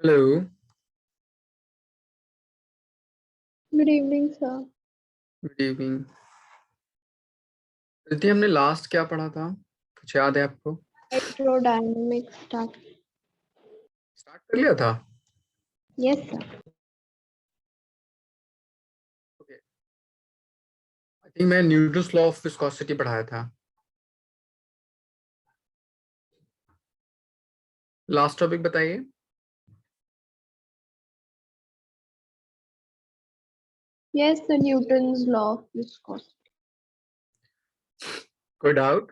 Hello. Good evening, sir. Good evening. Riddhi, हमने last क्या पढ़ा था? कुछ याद है आपको? Hydrodynamic start. स्टार्ट कर लिया था? Yes, sir. Okay, I think मैं न्यूटन्स लॉ ऑफ विस्कोसिटी पढ़ाया था लास्ट। टॉपिक बताइए। Yes, the Newton's law of viscosity. कोई डाउट?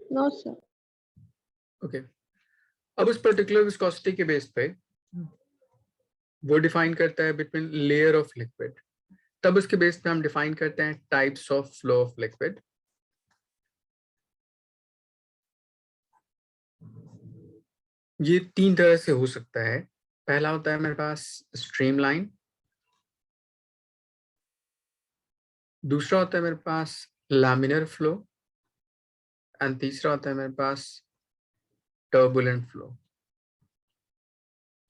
No, sir. ओके, अब उस पर्टिकुलर विस्कोसिटी के बेस पे वो डिफाइन करता है बिटवीन लेयर ऑफ लिक्विड। तब उसके बेस पे हम डिफाइन करते हैं types of flow of liquid. ये तीन तरह से हो सकता है। पहला होता है मेरे पास स्ट्रीमलाइन, दूसरा होता है मेरे पास लैमिनर फ्लो, एंड तीसरा होता है मेरे पास टर्बुलेंट फ्लो।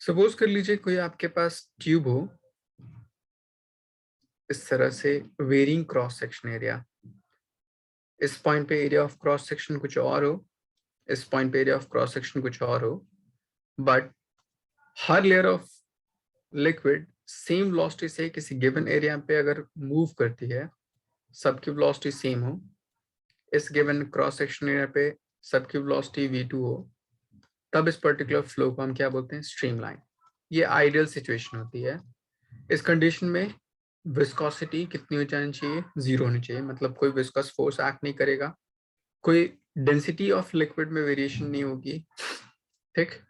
सपोज कर लीजिए कोई आपके पास ट्यूब हो, इस तरह से वेरिंग क्रॉस सेक्शन एरिया। इस पॉइंट पे एरिया ऑफ क्रॉस सेक्शन कुछ और हो, इस पॉइंट पे एरिया ऑफ क्रॉस सेक्शन कुछ और हो, but her layer of liquid same velocity से किसी गिवन एरिया पे अगर मूव करती है, सबकी वेलोसिटी सेम हो, इस गिवन क्रॉस सेक्शन एरिया पे सबकी वेलोसिटी v2 हो, तब इस पर्टिकुलर फ्लो को हम क्या बोलते हैं? स्ट्रीमलाइन। ये आइडियल सिचुएशन होती है। इस कंडीशन में विस्कोसिटी कितनी हो जानी चाहिए? 0 होनी चाहिए, मतलब कोई विस्कस फोर्स एक्ट नहीं करेगा, कोई डेंसिटी ऑफ लिक्विड में वेरिएशन नहीं होगी, ठीक,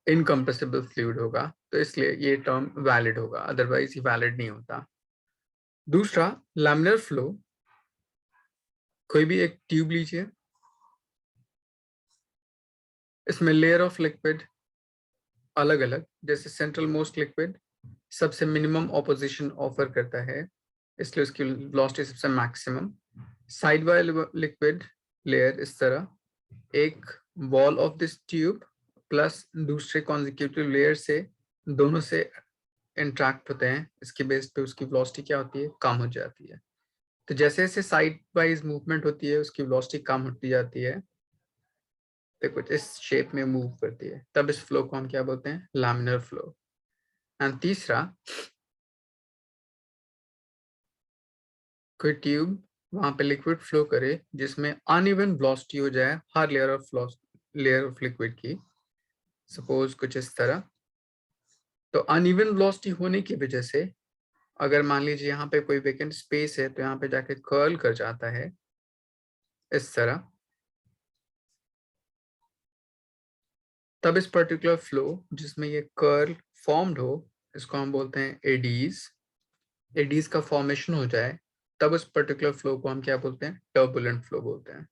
इनकम्प्रेसिबल फ्लूइड होगा, तो इसलिए ये टर्म वैलिड होगा, अदरवाइज ये वैलिड नहीं होता। दूसरा, लैमिनर फ्लो। कोई भी एक ट्यूब लीजिए, इसमें लेयर ऑफ लिक्विड अलग अलग, जैसे सेंट्रल मोस्ट लिक्विड सबसे मिनिमम ऑपोजिशन ऑफर करता है, इसलिए उसकी वेलोसिटी सबसे मैक्सिमम। साइड वाले लिक्विड लेयर इस तरह, एक wall of this tube plus दूसरे कॉन्जिक्यूटिव लेयर से, दोनों से इंट्रैक्ट होते हैं, इसके बेस पे उसकी वेलोसिटी क्या होती है? कम हो जाती है। तो जैसे जैसे साइड वाइज मूवमेंट होती है उसकी वेलोसिटी कम होती जाती है, तो कुछ इस शेप में मूव करती है, तब इस फ्लो को हम क्या बोलते हैं? Laminar flow. एंड तीसरा, कोई ट्यूब वहां पे लिक्विड फ्लो करे जिसमें अनइवन वेलोसिटी हो जाए हर लेयर ऑफ लिक्विड की, सपोज कुछ इस तरह। तो अनइवन वेलोसिटी होने की वजह से अगर मान लीजिए यहाँ पे कोई वेकेंट स्पेस है, तो यहाँ पे जाके कर्ल कर जाता है इस तरह, तब इस पर्टिकुलर फ्लो जिसमें ये कर्ल फॉर्म्ड हो, इसको हम बोलते हैं एडीज। एडीज का फॉर्मेशन हो जाए, तब उस पर्टिकुलर फ्लो को हम क्या बोलते हैं? टर्बुलेंट फ्लो बोलते हैं।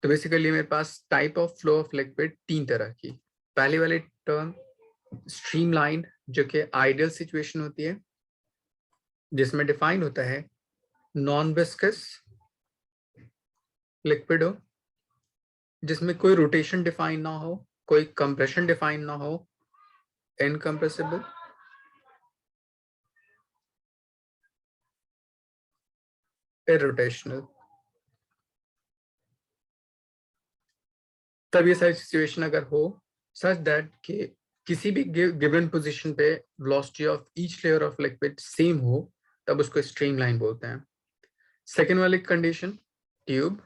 तो बेसिकली मेरे पास type of flow of liquid तीन तरह की। पहली वाली टर्म स्ट्रीमलाइन, जो कि आइडियल सिचुएशन होती है, जिसमें डिफाइन होता है नॉन विस्कस लिक्विड हो, जिसमें कोई रोटेशन डिफाइन ना हो, कोई कंप्रेशन डिफाइन ना हो, इनकम्प्रेसिबल, इरोटेशनल। तब ये सारी सिचुएशन अगर हो सच दैट कि किसी भी गिवन पोजीशन पे velocity of each layer of liquid same हो, तब उसको स्ट्रीमलाइन बोलते हैं। सेकेंड वाली कंडीशन, ट्यूब,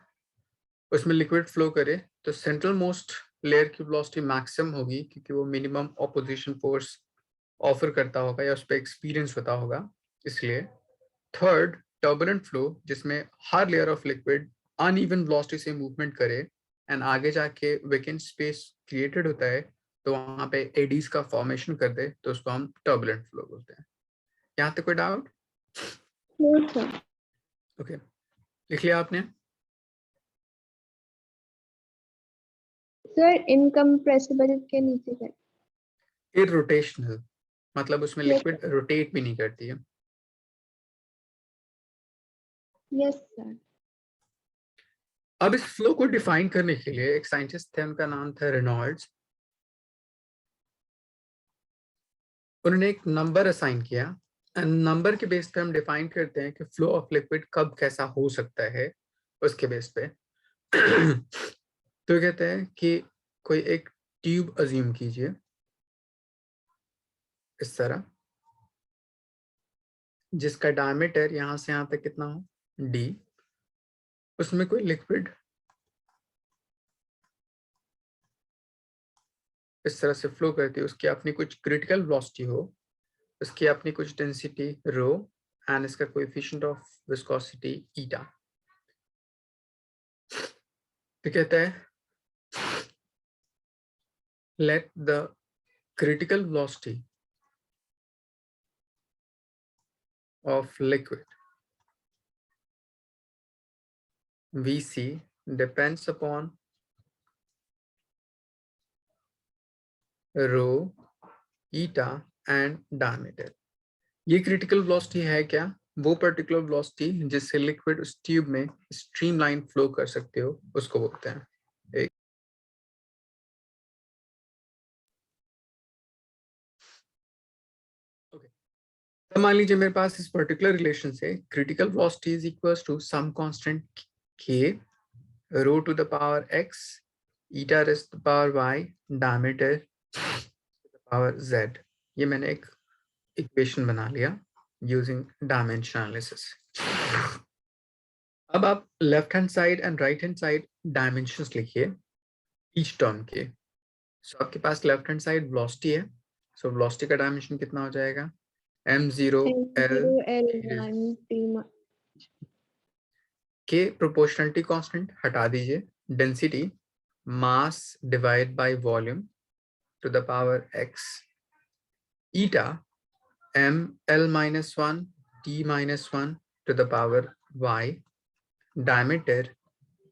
उसमें लिक्विड फ्लो करे तो सेंट्रल मोस्ट लेयर की वेलोसिटी मैक्सिमम होगी, क्योंकि वो मिनिमम ऑपोजिशन फोर्स ऑफर करता होगा या उस पर एक्सपीरियंस होता होगा, इसलिए। थर्ड, टर्बुलेंट फ्लो, जिसमें हर layer of liquid uneven velocity से मूवमेंट करे एंड आगे जाके वेकेंट स्पेस क्रिएटेड होता है, तो वहां पे एडीज का फॉर्मेशन कर दे, तो उसको हम टर्बुलेंट फ्लो बोलते हैं। यहाँ तक कोई डाउट? No, sir. ओके, लिख लिया आपने? Sir, incompressible के नीचे कर. इरोटेशनल, मतलब उसमें Yes, लिक्विड रोटेट भी नहीं करती है। yes, sir. अब इस फ्लो को डिफाइन करने के लिए एक साइंटिस्ट थे, उनका नाम था रेनॉल्ड्स। उन्होंने एक नंबर असाइन किया एंड नंबर के बेस पे हम डिफाइन करते हैं कि फ्लो ऑफ लिक्विड कब कैसा हो सकता है उसके बेस पे। तो कहते हैं कि कोई एक ट्यूब अज्यूम कीजिए इस तरह, जिसका डायमीटर यहां से यहां तक कितना हो, d। उसमें कोई लिक्विड इस तरह से फ्लो करती है, उसकी अपनी कुछ क्रिटिकल वेलोसिटी हो, उसकी अपनी कुछ डेंसिटी रो एंड इसका कोएफिशिएंट ऑफ विस्कोसिटी ईटा। तो कहता है let the critical velocity of liquid Vc depends upon rho, eta and diameter। ये क्रिटिकल वेलोसिटी है क्या? वो पर्टिकुलर वेलोसिटी जिससे लिक्विड उस ट्यूब में स्ट्रीमलाइन फ्लो कर सकते हो उसको बोलते हैं। एक ओके, तो मान लीजिए मेरे पास इस पर्टिकुलर रिलेशन से critical velocity is equals to some constant k, rho to the power x, eta raised to the power y, diameter to the power z। ये मैंने एक इक्वेशन बना लिया यूजिंग डायमेंशन एनालिसिस। अब आप left hand side and right hand side dimensions लिखिए each term के। सो आपके पास लेफ्ट हैंड साइड वेलोसिटी है, सो वेलोसिटी का डायमेंशन कितना हो जाएगा, m0 l M0 L1 T के प्रोपोर्शनलिटी कांस्टेंट हटा दीजिए, density mass divide by volume to the power x, eta m l minus 1 t minus 1 to the power y, diameter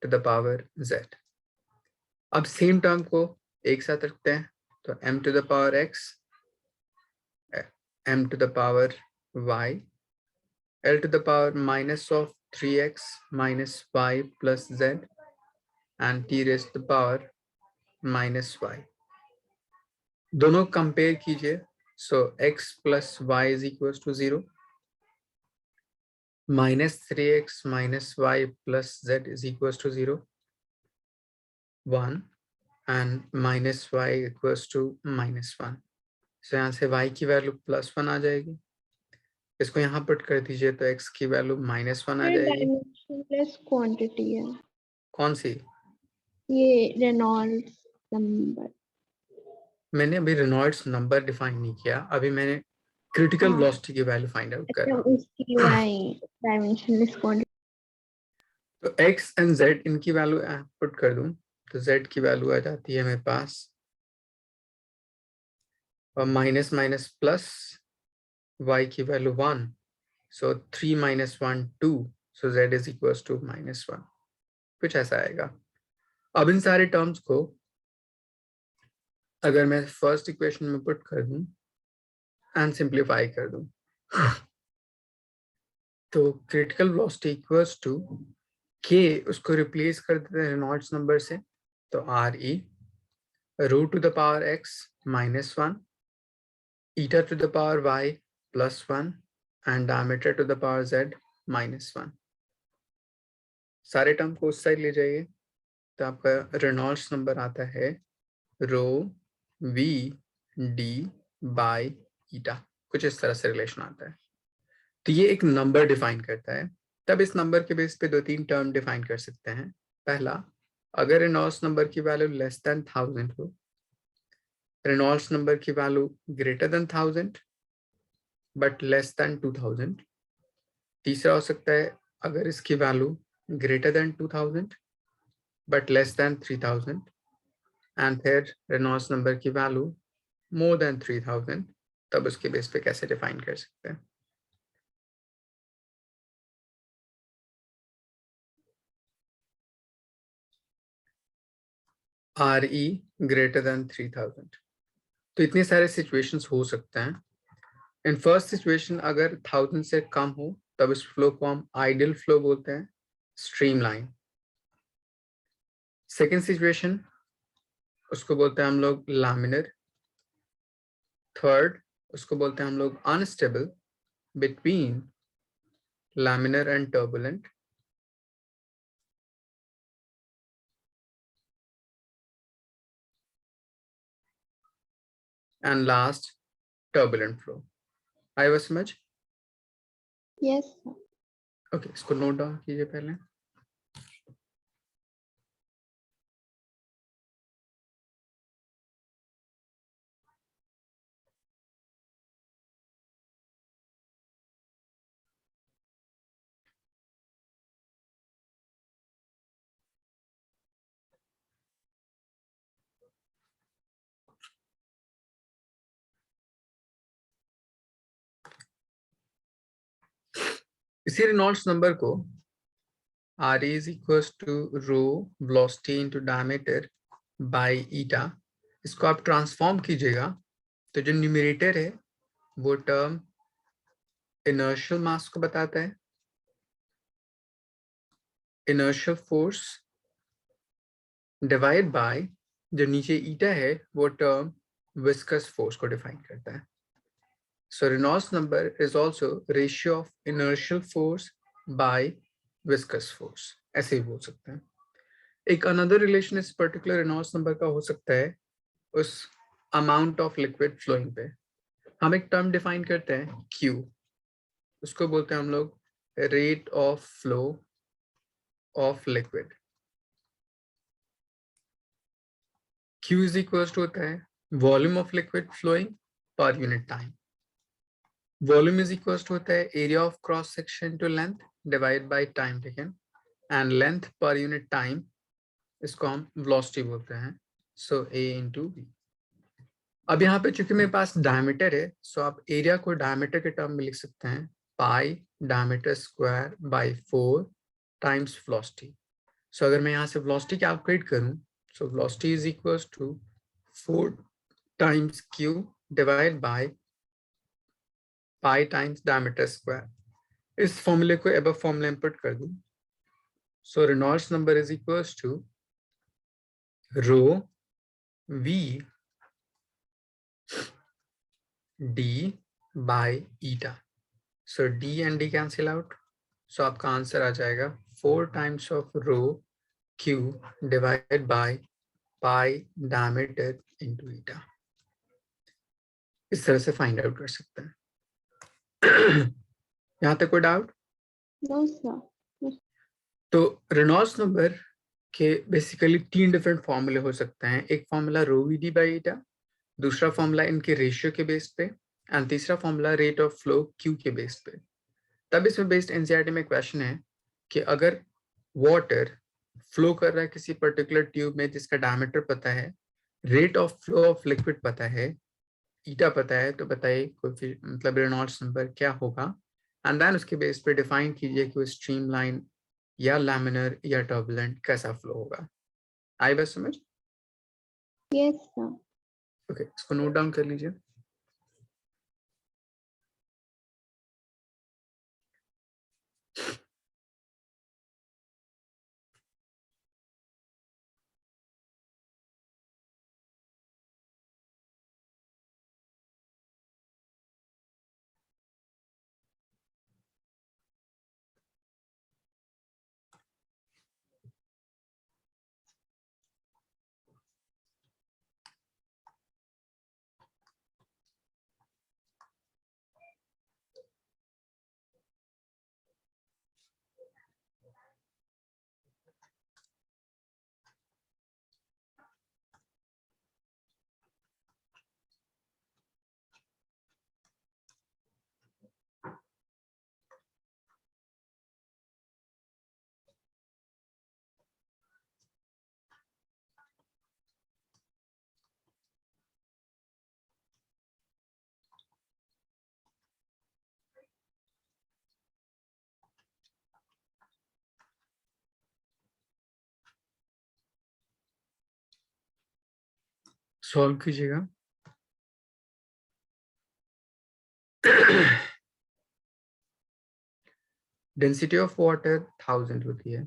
to the power z। अब same term को एक साथ रखते हैं, तो m to the power x, m to the power y, l to the power minus of 3x minus y plus z and t raised to the power minus y। दोनों compare कीजिए, सो x plus y is equals to 0, minus 3x minus y plus z is equals to 0, 1 and minus y equals to minus 1। so यहाँ से y की value +1 आ जाएगी, इसको यहाँ put कर दीजिए तो x की वैल्यू -1 आ जाएगी। डायमेंशनलेस क्वांटिटी है कौन सी? ये, रेनॉल्ड्स नंबर। मैंने अभी रेनॉल्ड्स नंबर डिफाइन नहीं किया, अभी मैंने क्रिटिकल हाँ, वेलोसिटी की वैल्यू फाइंड आउट कर अच्छा रहा हूँ। उसकी y डायमेंशनलेस क्वांटिटी। तो x एंड z इनकी वैल्यू पुट कर दूं तो z की वैल्यू आ जाती है मेरे पास, और माइनस माइनस प्लस y की value 1, so 3 minus 1 2, so z is equals to -1, कुछ ऐसा आएगा। अब इन सारे टर्म्स को अगर मैं फर्स्ट इक्वेशन में पुट कर दूं एंड सिंप्लीफाई कर दूं, तो critical velocity equals to k, उसको रिप्लेस कर देते हैं रेनॉल्ड्स नंबर से, तो re root to the power x -1, eta to the power y +1 and diameter to the power z -1। सारे टर्म को उस साइड ले जाइए तो आपका रेनॉल्ड्स नंबर आता है रो वी डी बाय ईटा, कुछ इस तरह से रिलेशन आता है। तो ये एक नंबर डिफाइन करता है। तब इस नंबर के बेस पे 2-3 टर्म डिफाइन कर सकते हैं। पहला, अगर रेनॉल्ड्स नंबर की वैल्यू लेस देन 1000 हो, रेनॉल्ड्स नंबर की value greater then 1000 but less then 2000। तीसरा हो सकता है अगर इसकी value greater then 2000 but less then 3000, and फिर रेनॉल्ड्स नंबर की वैल्यू मोर देन 3000, तब उसके बेस पे कैसे डिफाइन कर सकते हैं। RE ग्रेटर देन 3000, तो इतने सारे सिचुएशंस हो सकते हैं। इन फर्स्ट सिचुएशन अगर 1000 से कम हो तब इस फ्लो को हम आइडियल फ्लो बोलते हैं, स्ट्रीमलाइन। सेकेंड सिचुएशन उसको बोलते हैं हम लोग लैमिनर। थर्ड उसको बोलते हैं हम लोग unstable between laminar and turbulent, and last turbulent flow. आई बस समझ? Yes, sir. ओके, इसको नोट डाउन कीजिए पहले। इसी रेनॉल्ड्स नंबर को R is equals to rho velocity into diameter by eta, इसको आप ट्रांसफॉर्म कीजिएगा तो जो न्यूमरेटर है वो टर्म इनर्शियल मास को बताता है, इनर्शियल फोर्स डिवाइड बाय जो नीचे ईटा है वो टर्म विस्कस फोर्स को डिफाइन करता है। So Reynolds number is also ratio of inertial force by viscous force, ऐसे ही बोल सकते हैं। एक अनदर रिलेशन इस पर्टिकुलर रेनॉल्ड्स नंबर का हो सकता है उस अमाउंट ऑफ लिक्विड फ्लोइंग पे। हम एक टर्म डिफाइन करते हैं Q, उसको बोलते हैं हम लोग rate of flow of liquid. Q is equals to होता है volume of liquid flowing per unit time. Volume is equals to होता है area of cross section to length divide by time taken, and length per unit time इसको हम velocity बोलते हैं। So A into V। अब यहाँ पे चूंकि मेरे पास डायमीटर है, सो आप एरिया को डायमीटर के टर्म में लिख सकते हैं pi diameter square by 4 times velocity. So अगर मैं यहाँ से वेलोसिटी कैलकुलेट करूँ, so velocity is equals to 4 times Q divide by pi times diameter square. इस फॉर्मूले को अब फॉर्मूला इंपुट कर दूं, so Reynolds number is equals to rho V D by eta। So D and D cancel out, so आपका answer आ जाएगा 4 times of rho Q divided by pi diameter into eta. इस तरह से find out कर सकते हैं। यहाँ तक कोई डाउट? No, sir. तो रेनॉल्ड्स नंबर के बेसिकली 3 डिफरेंट फॉर्मूले हो सकते हैं। एक formula rho v d by eta, दूसरा फॉर्मूला इनके रेशियो के बेस पे, एंड तीसरा formula rate of flow Q के बेस पे। तब इसमें बेस्ड एनसीईआरटी में क्वेश्चन है कि अगर वाटर फ्लो कर रहा है किसी पर्टिकुलर ट्यूब में जिसका डायमीटर पता है, rate of flow of liquid पता है, ईटा पता है, तो बताइए मतलब रेनॉल्ड्स नंबर क्या होगा, एंड देन उसके बेस पे डिफाइन कीजिए कि वो स्ट्रीमलाइन या लैमिनर या टर्बुलेंट कैसा फ्लो होगा। आई बस समझ? Yes, sir. ओके, इसको नोट डाउन कर लीजिए। सॉल्व कीजिएगा। डेंसिटी ऑफ वाटर 1000 होती है,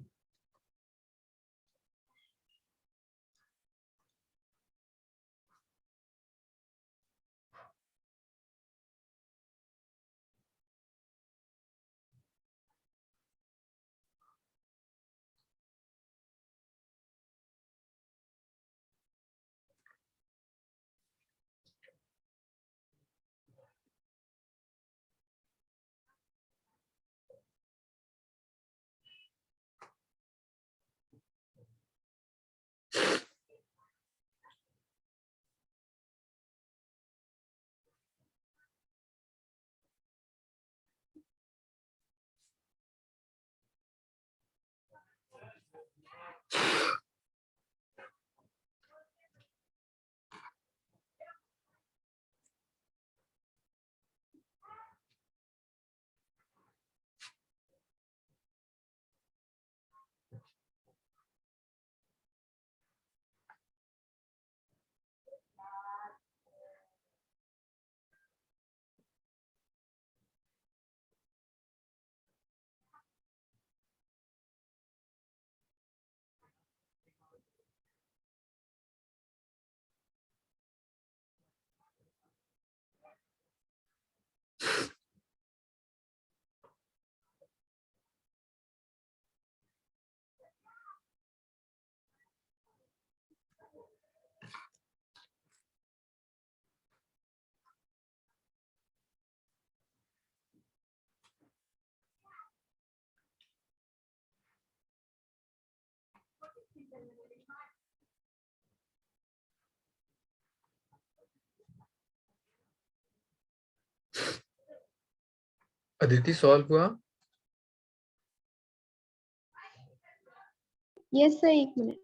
अदिति सॉल्व हुआ? यस सर, एक मिनट।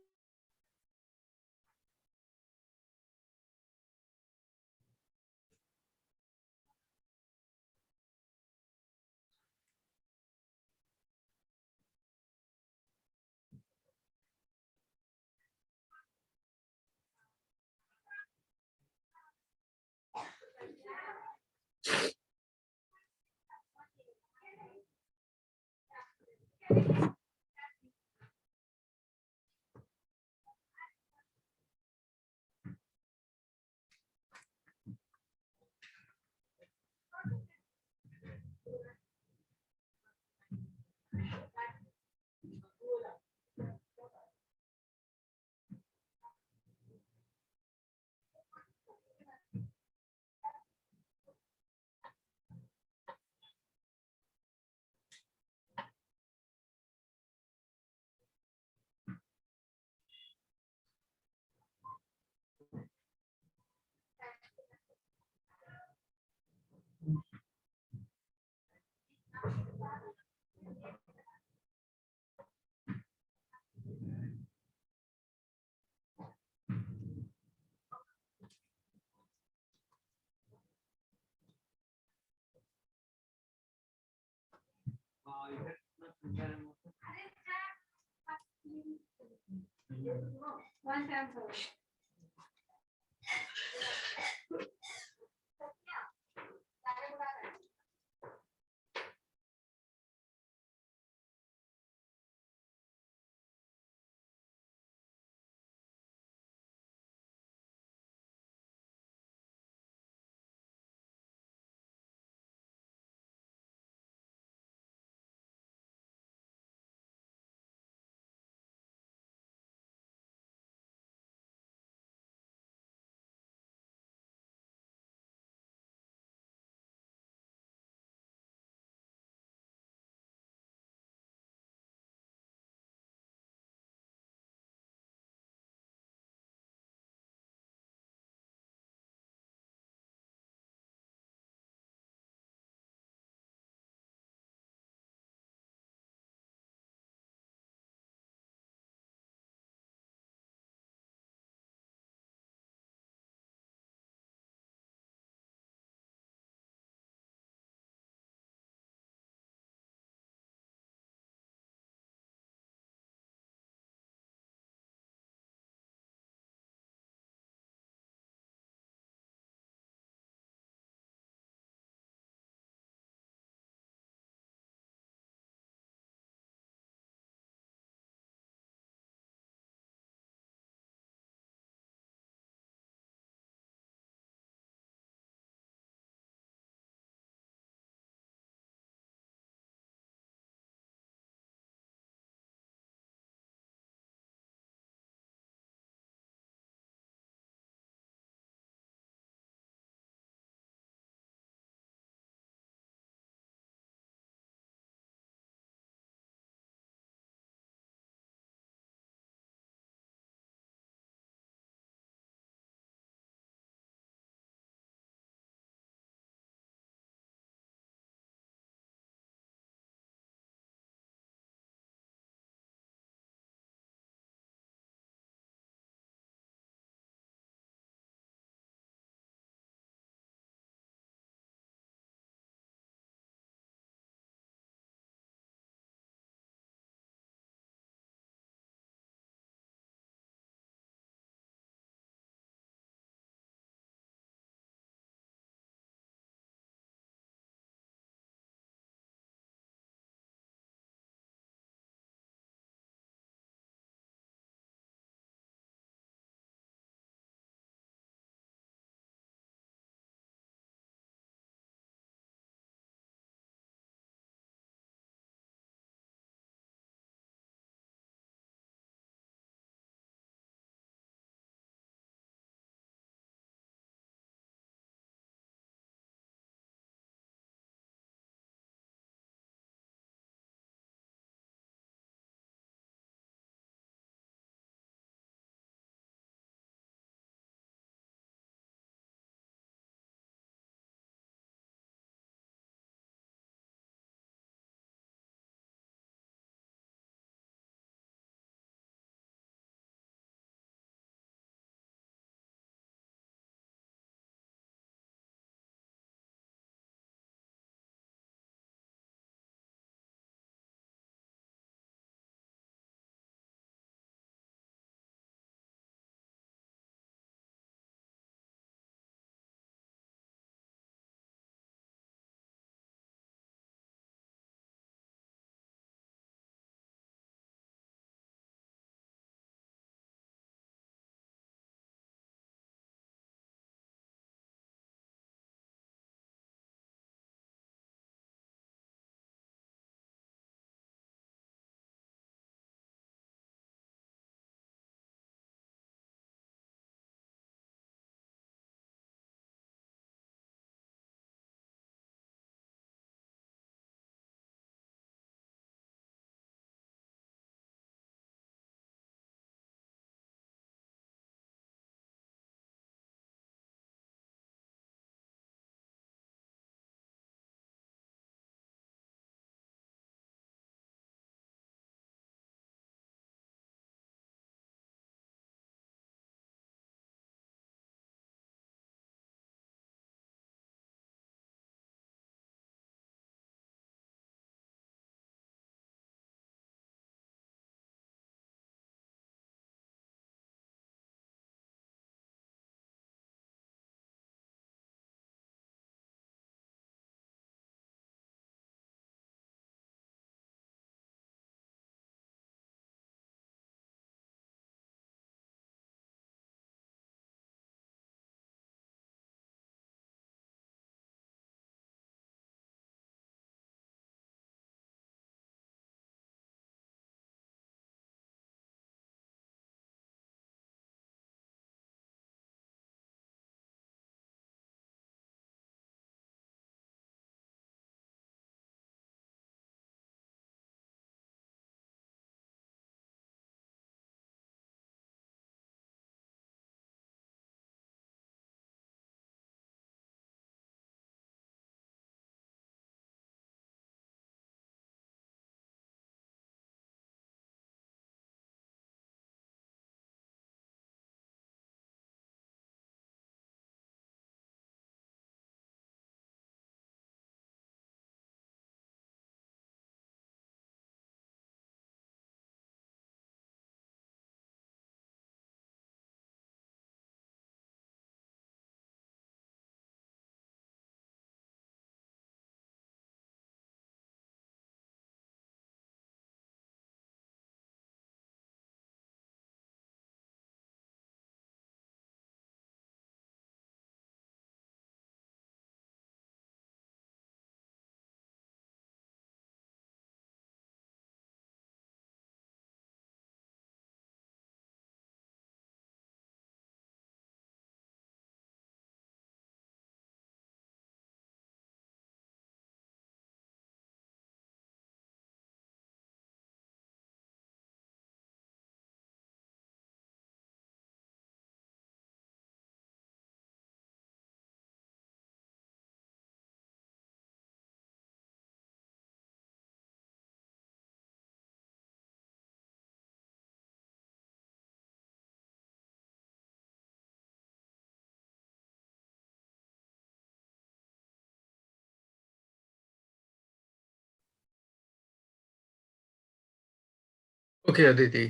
Okay Aditi,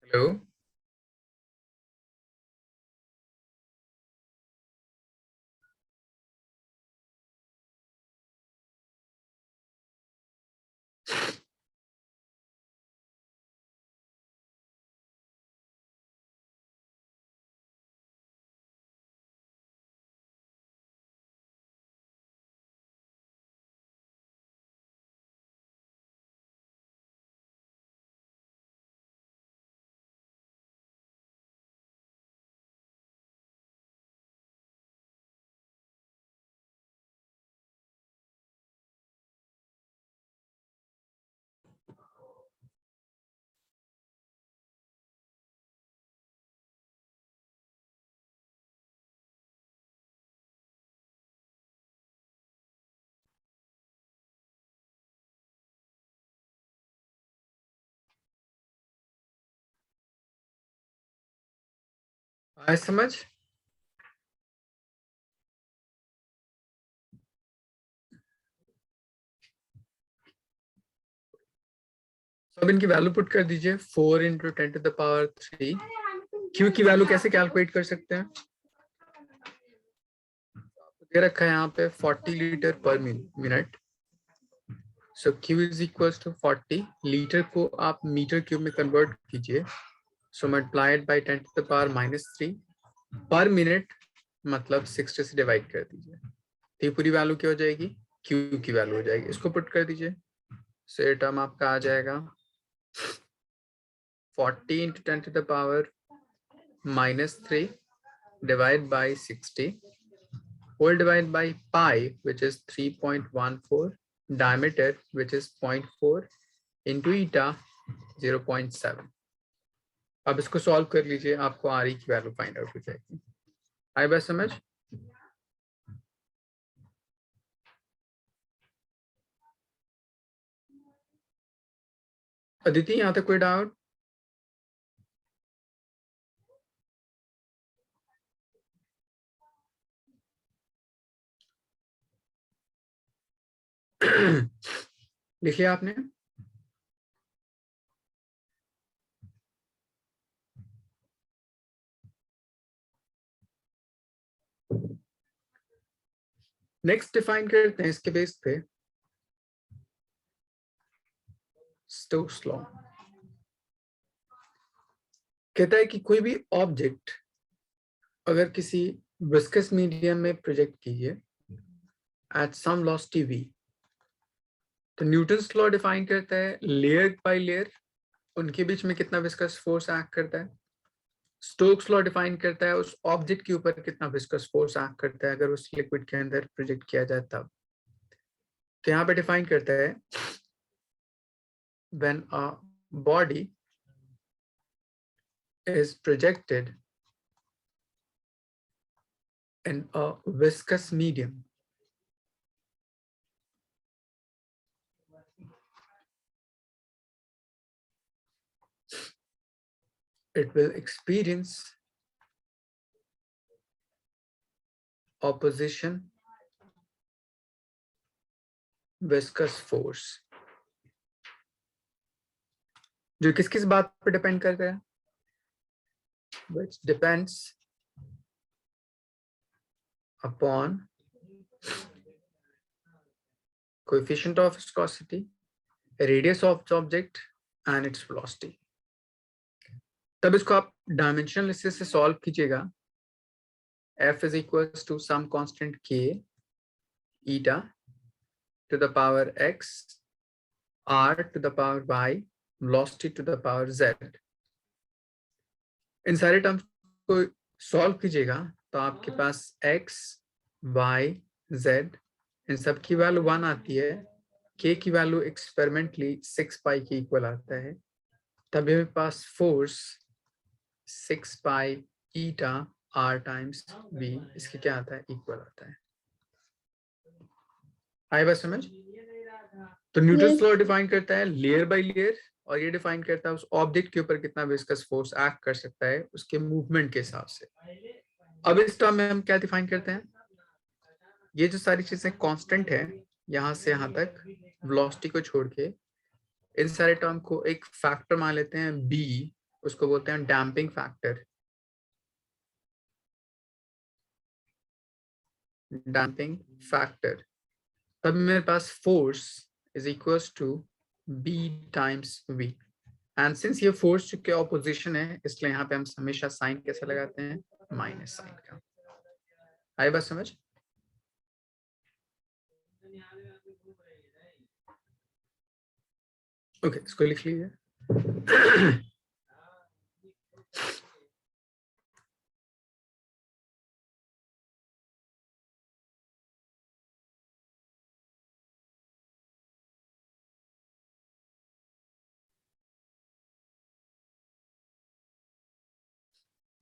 hello. आए समझ? अब इनकी वैल्यू पुट कर दीजिए। 4 इंटू 10⁻3। क्यू की वैल्यू कैसे कैलकुलेट कर सकते हैं? दे रखा है यहाँ पे 40 litre per minute. So Q is equal to 40 litre को आप मीटर क्यूब में कन्वर्ट कीजिए। सो मल्टीप्लाइड बाई 10⁻³ पर मिनट, मतलब 60 से डिवाइड कर दीजिए। तो ये पूरी वैल्यू क्या हो जाएगी? Q की वैल्यू हो जाएगी। इसको पुट कर दीजिए। सो ये टर्म आपका आ जाएगा 40 into 10⁻³ divided by 60 whole divided by pi, which is 3.14, diameter, which is 0.4 into eta 0.7। अब इसको सॉल्व कर लीजिए, आपको आर ई की वैल्यू फाइंड आउट हो जाएगी। आई बात समझ? अदिति, यहाँ तक कोई डाउट? लिख लिया आपने? नेक्स्ट डिफाइन करते हैं इसके बेस पे स्टोक्स लॉ। कहता है कि कोई भी ऑब्जेक्ट अगर किसी विस्कस मीडियम में प्रोजेक्ट कीजिए एट सम वेलोसिटी v, तो न्यूटन्स लॉ डिफाइन करता है लेयर बाय लेयर उनके बीच में कितना विस्कस फोर्स एक्ट करता है। स्टोक्स लॉ डिफाइन करता है उस ऑब्जेक्ट के ऊपर कितना विस्कस फोर्स एक्ट करता है अगर उस लिक्विड के अंदर प्रोजेक्ट किया जाए तब। तो यहाँ पे डिफाइन करता है when a body is projected in a viscous medium, it will experience opposition viscous force। जो किस किस बात पर डिपेंड करता है? Which depends upon coefficient of viscosity, radius of the object and its velocity। तब इसको आप डायमेंशनल से सॉल्व कीजिएगा। F is equals to some constant k eta to the power x, r to the power y, velocity to the power z। इन सारे terms को solve कीजिएगा तो आपके पास x, y, z इन सब की वैल्यू 1 आती है। k की वैल्यू एक्सपेरिमेंटली 6 पाई के इक्वल आता है। तब मेरे पास फोर्स 6 पाई ईटा r टाइम्स v इसके क्या आता है? इक्वल आता है। आई बात समझ? तो न्यूटन्स लॉ डिफाइन करता है लेयर बाय लेयर और ये डिफाइन करता है उस ऑब्जेक्ट के ऊपर कितना विस्कस फोर्स एक्ट कर सकता है उसके मूवमेंट के हिसाब से। अब इस टर्म में हम क्या डिफाइन करते हैं? ये जो सारी चीजें कांस्टेंट है यहाँ से यहाँ तक वेलोसिटी को छोड़ के, इन सारे टर्म को एक फैक्टर मान लेते हैं b, उसको बोलते हैं डैम्पिंग फैक्टर, डैम्पिंग फैक्टर। तब मेरे पास force is equals to b times v, and since ये फोर्स के ऑपोजिशन है इसलिए यहाँ पे हम हमेशा साइन कैसे लगाते हैं, माइनस साइन का। आई बात समझ? ओके, इसको लिख लीजिए।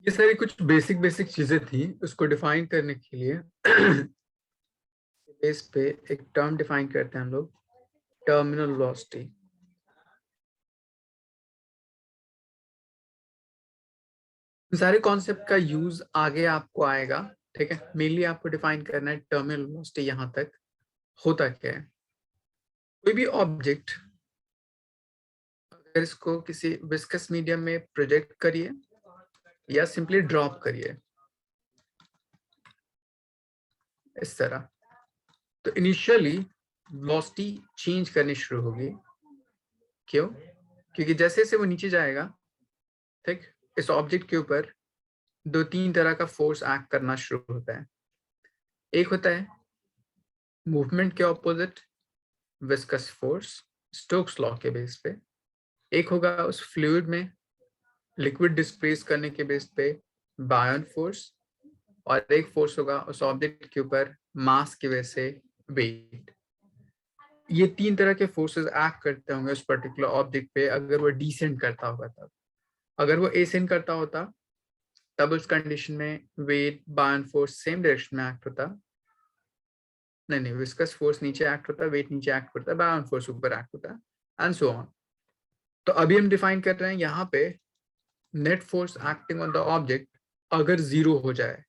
ये सारी कुछ बेसिक चीजें थी, उसको डिफाइन करने के लिए बेस पे एक टर्म डिफाइन करते हैं हम लोग, टर्मिनल वेलोसिटी। सारे कॉन्सेप्ट का यूज आगे आपको आएगा, ठीक है। मेनली आपको डिफाइन करना है टर्मिनल वेलोसिटी यहाँ तक होता क्या है। कोई भी ऑब्जेक्ट अगर इसको किसी विस्कस मीडियम में प्रोजेक्ट करिए या सिंपली ड्रॉप करिए इस तरह, तो इनिशियली वेलोसिटी चेंज करनी शुरू होगी। क्यों? क्योंकि जैसे जैसे वो नीचे जाएगा, ठीक, इस ऑब्जेक्ट के ऊपर 2-3 तरह का फोर्स एक्ट करना शुरू होता है। एक होता है मूवमेंट के opposite viscous force, Stokes law के बेस पे। एक होगा उस फ्लूइड में लिक्विड डिस्प्लेस करने के बेस पे बायोन फोर्स, और एक फोर्स होगा उस ऑब्जेक्ट के ऊपर मास की वजह से वेट। ये 3 तरह के फोर्सेस एक्ट करते होंगे उस पर्टिकुलर ऑब्जेक्ट पे अगर वो डिसेंड करता होगा तब। अगर वो एसेंड करता होता तब उस कंडीशन में वेट बायोन फोर्स सेम डायरेक्शन में एक्ट होता, नहीं विस्कस फोर्स नीचे एक्ट होता, वेट नीचे एक्ट करता, बायोन फोर्स ऊपर एक्ट होता, एंड सो ऑन। तो अभी हम डिफाइन कर रहे हैं यहाँ पे net force acting on the object अगर 0 हो जाए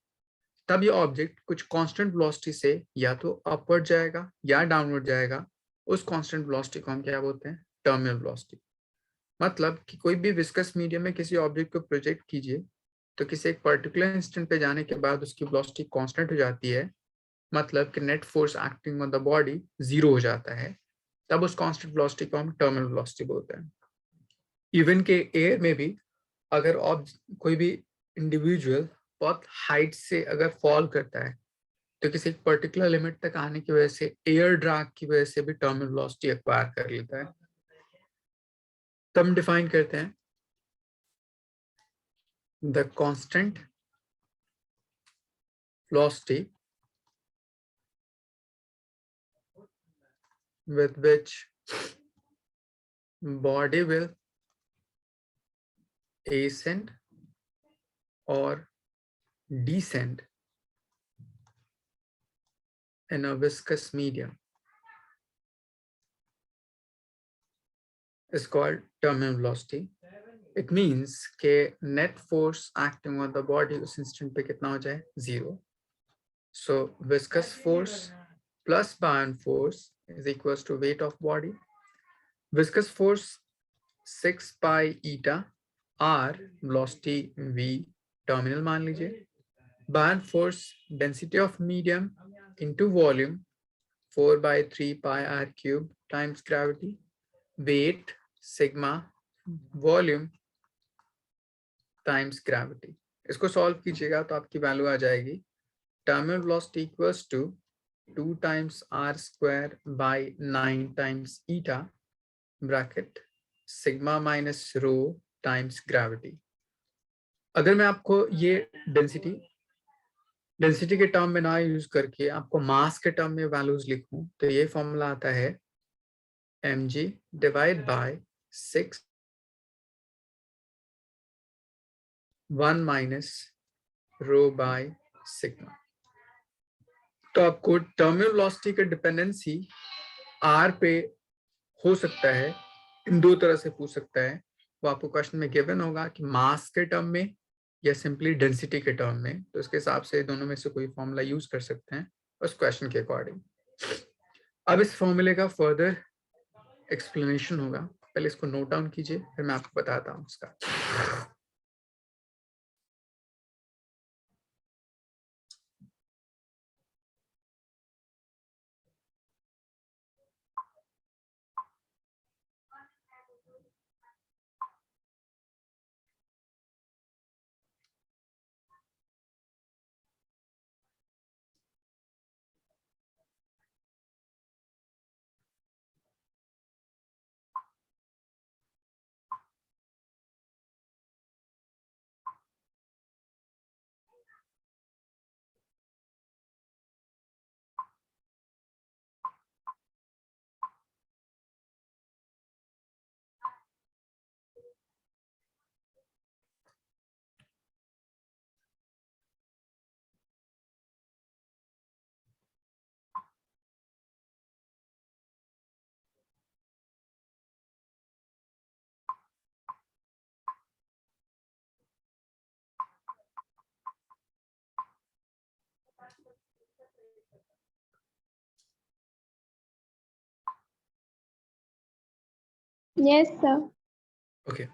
तब ये ऑब्जेक्ट कुछ कांस्टेंट वेलोसिटी से या तो अपवर्ड जाएगा या डाउनवर्ड जाएगा। उस कांस्टेंट वेलोसिटी को हम क्या बोलते हैं, टर्मिनल वेलोसिटी। मतलब कि कोई भी विस्कस मीडियम में किसी ऑब्जेक्ट को प्रोजेक्ट कीजिए तो किसी एक पर्टिकुलर इंस्टेंट पे जाने के बाद उसकी वेलोसिटी कांस्टेंट हो जाती है, मतलब कि net force acting on the body 0 हो जाता है, तब उस कांस्टेंट वेलोसिटी को हम टर्मिनल वेलोसिटी बोलते हैं। इवन के एयर में भी अगर कोई भी इंडिविजुअल बहुत हाइट से अगर फॉल करता है तो किसी पर्टिकुलर लिमिट तक आने की वजह से एयर ड्रैग की वजह से भी टर्मिनल वेलोसिटी एक्वायर कर लेता है। तब हम डिफाइन करते हैं the constant velocity with which body will ascend or descend in a viscous medium is called terminal velocity. It means के net force acting on the body उस instant पे कितना हो जाए, 0. So viscous force plus buoyant force is equals to weight of body. Viscous force 6 pi eta r, velocity v terminal मान लीजिए, buoyant force density of medium into volume 4 by 3 pi r cube times gravity, weight sigma volume times gravity। इसको solve कीजिएगा तो आपकी value आ जाएगी terminal velocity equals to 2 times r square by 9 times eta bracket sigma minus rho times gravity. अगर मैं आपको ये डेंसिटी के टर्म में ना यूज करके आपको मास के टर्म में वैल्यूज लिखूं तो ये फॉर्मूला आता है mg divide by 6 1 minus rho by sigma. तो आपको टर्मिनल वेलोसिटी का डिपेंडेंसी r पे हो सकता है, इन 2 तरह से पूछ सकता है। वो आपको क्वेश्चन में गिवन होगा कि मास के टर्म में या सिंपली डेंसिटी के टर्म में, तो इसके हिसाब से दोनों में से कोई फॉर्मूला यूज कर सकते हैं उस क्वेश्चन के अकॉर्डिंग। अब इस फॉर्मूले का फर्दर एक्सप्लेनेशन होगा, पहले इसको नोट डाउन कीजिए, फिर मैं आपको बताता हूँ उसका। Yes, sir. ओके,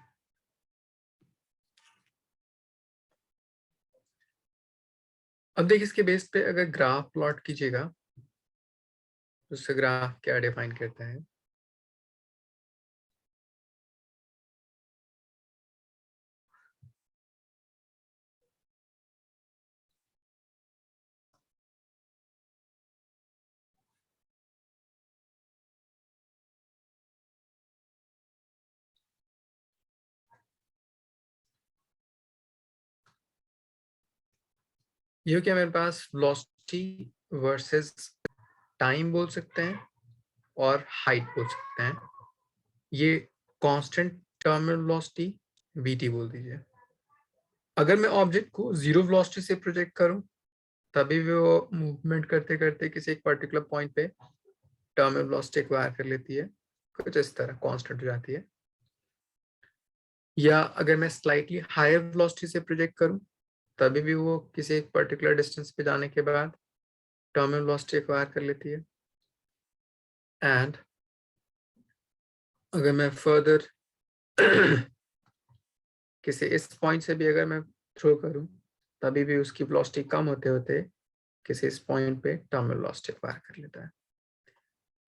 अब देखिए इसके बेस पे अगर ग्राफ प्लॉट कीजिएगा तो उससे ग्राफ क्या डिफाइन करता है। ये क्या मेरे पास वेलोसिटी वर्सेस टाइम बोल सकते हैं और हाइट बोल सकते हैं। ये कांस्टेंट टर्मिनल वेलोसिटी vt बोल दीजिए। अगर मैं ऑब्जेक्ट को जीरो वेलोसिटी से प्रोजेक्ट करूं तभी भी वो मूवमेंट करते करते किसी एक पर्टिकुलर पॉइंट पे टर्मिनल वेलोसिटी एक्वायर कर लेती है, कुछ इस तरह कांस्टेंट हो जाती है। या अगर मैं स्लाइटली हायर वेलोसिटी से प्रोजेक्ट करूं तभी भी वो किसी एक पर्टिकुलर डिस्टेंस पे जाने के बाद टर्मिनल वेलोसिटी एक्वायर कर लेती है। एंड अगर मैं फर्दर किसी इस पॉइंट से भी अगर मैं थ्रो करूं तभी भी उसकी वेलोसिटी कम होते होते किसी इस पॉइंट पे टर्मिनल वेलोसिटी एक्वायर कर लेता है।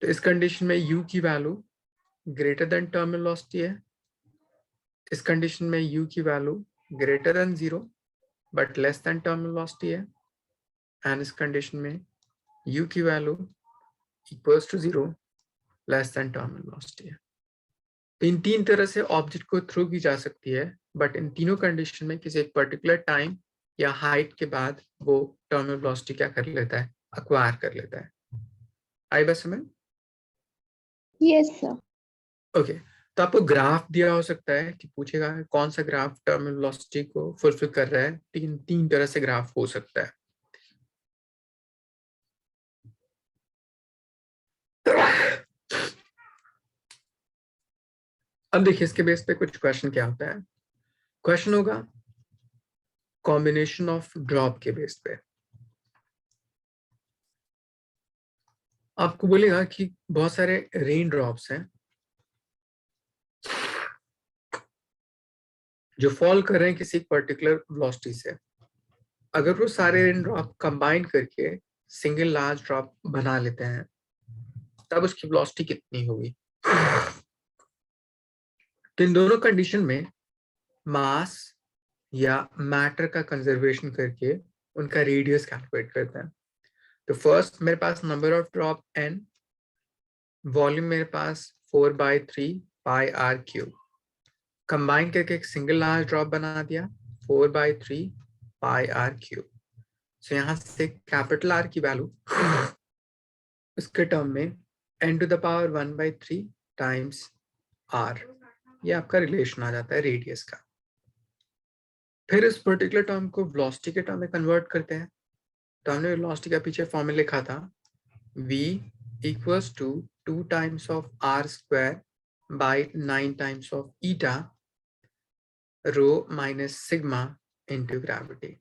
तो इस कंडीशन में u की value greater than terminal velocity है, इस कंडीशन में u की value greater than 0 but less than terminal velocity है, एंड इस कंडीशन में u की value equals to 0 less than terminal velocity है। तो इन तीन तरह से ऑब्जेक्ट को थ्रू की जा सकती है, बट इन तीनों कंडीशन में किसी एक पर्टिकुलर टाइम या हाइट के बाद वो टर्मिनल वेलोसिटी क्या कर लेता है, एक्वायर कर लेता है। आई बस समझ? Yes, sir. ओके, तो आपको ग्राफ दिया हो सकता है कि पूछेगा कौन सा ग्राफ टर्मिनल वेलोसिटी को फुलफिल कर रहा है। तीन तीन तरह से ग्राफ हो सकता है। अब देखिए इसके बेस पे कुछ क्वेश्चन क्या होता है। क्वेश्चन होगा कॉम्बिनेशन ऑफ ड्रॉप के बेस पे। आपको बोलेगा कि बहुत सारे रेन ड्रॉप्स हैं जो फॉल कर रहे हैं किसी पर्टिकुलर वेलोसिटी से। अगर वो सारे रेन ड्रॉप कंबाइन करके सिंगल लार्ज ड्रॉप बना लेते हैं तब उसकी वेलोसिटी कितनी होगी। तो इन दोनों कंडीशन में मास या मैटर का कंजर्वेशन करके उनका रेडियस कैलकुलेट करते हैं। तो फर्स्ट मेरे पास number of drop n, volume मेरे पास 4/3 पाई आर क्यूब, कंबाइन करके एक सिंगल लार्ज ड्रॉप बना दिया 4/3 पाई आर क्यूब। सो यहाँ से कैपिटल आर की वैल्यू उसके टर्म में n to the power 1/3 times r, ये आपका रिलेशन आ जाता है रेडियस का। फिर इस पर्टिकुलर टर्म को वेलोसिटी के टर्म में कन्वर्ट करते हैं। तो हमने वेलोसिटी का पीछे फॉर्मूला लिखा था v equals to 2 times of r square by 9 times of eta rho minus sigma into gravity।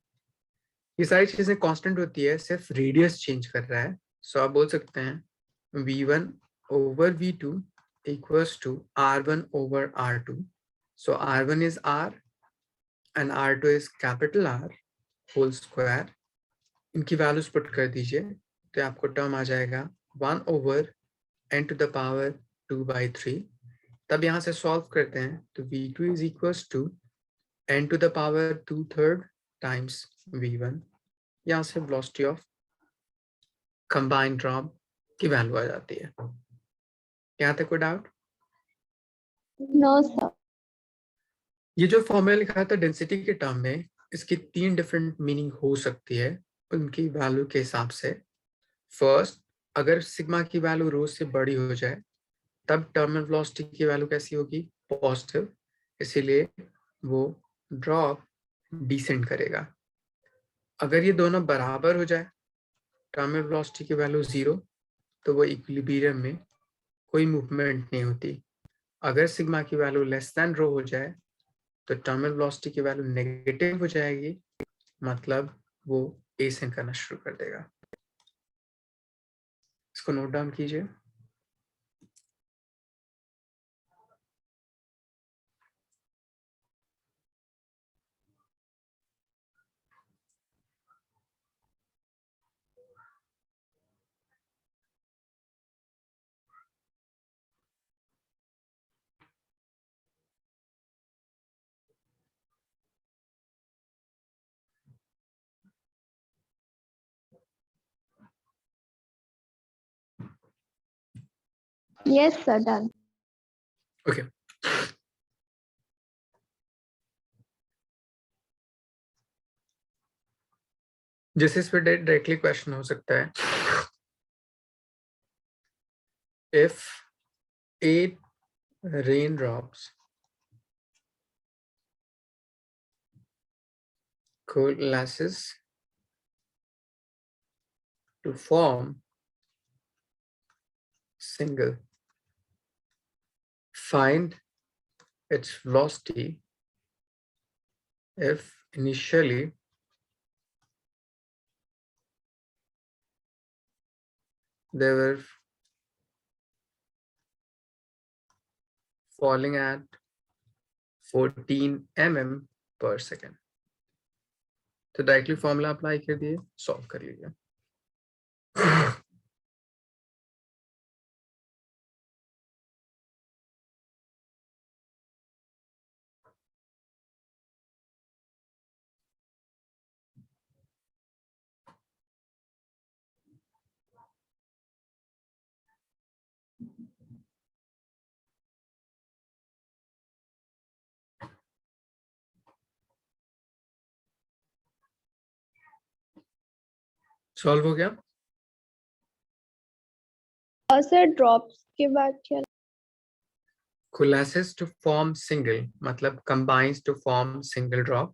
ये सारी चीजें कांस्टेंट होती है, सिर्फ रेडियस चेंज कर रहा है। सो आप बोल सकते हैं v1 over v2 equals to R1 over R2. So R1 is R and R2 is capital R whole square. इनकी वैल्यूज पुट कर दीजिए तो आपको टर्म आ जाएगा 1 over n to the power 2/3. तब यहाँ से सॉल्व करते हैं तो V2 is equals to n to the power 2/3 times V1. यहाँ से वेलोसिटी ऑफ कंबाइंड ड्रॉप की वैल्यू आ जाती है. यहाँ तक कोई डाउट? No, sir. ये जो फॉर्मूला लिखा था डेंसिटी के टर्म में, इसकी 3 डिफरेंट मीनिंग हो सकती है उनकी वैल्यू के हिसाब से. फर्स्ट, अगर सिग्मा की वैल्यू रो से बड़ी हो जाए तब टर्मिनल वेलोसिटी की वैल्यू कैसी होगी? पॉजिटिव. इसीलिए वो ड्रॉप डिसेंड करेगा. अगर ये दोनों बराबर हो जाए, टर्मिनल वेलोसिटी की वैल्यू 0, तो वो इक्विलिब्रियम में कोई मूवमेंट नहीं होती. अगर सिग्मा की वैल्यू लेस देन रो हो जाए तो टर्मिनल वेलोसिटी की वैल्यू नेगेटिव हो जाएगी, मतलब वो एसेंड करना शुरू कर देगा. इसको नोट डाउन कीजिए. Yes, sir. Done. ओके. जिस इस पे डायरेक्टली क्वेश्चन हो सकता है, if 8 raindrops coalesces to form single, find its velocity if initially they were falling at 14 mm per second. तो डायरेक्टली फॉर्मूला अप्लाई कर दिए, सॉल्व कर लीजिए. सॉल्व हो गया. और सर ड्रॉप्स के बाद क्या? coalesces to form single मतलब combines to form single drop.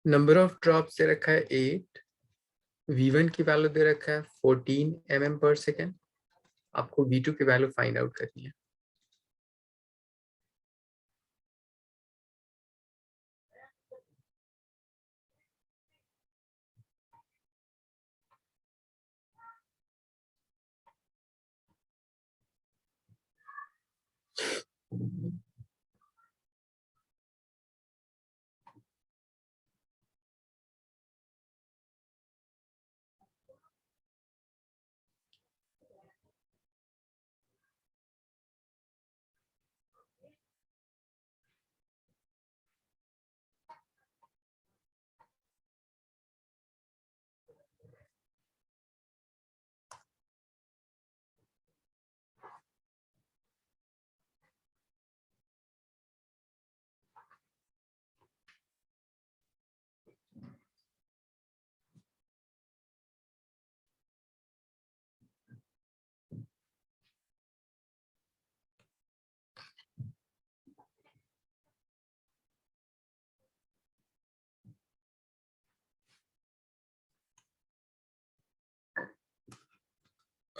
Number of drops दे रखा है 8. V1 की वैल्यू दे रखा है 14 mm per second. आपको V2 की वैल्यू फाइंड आउट करनी है.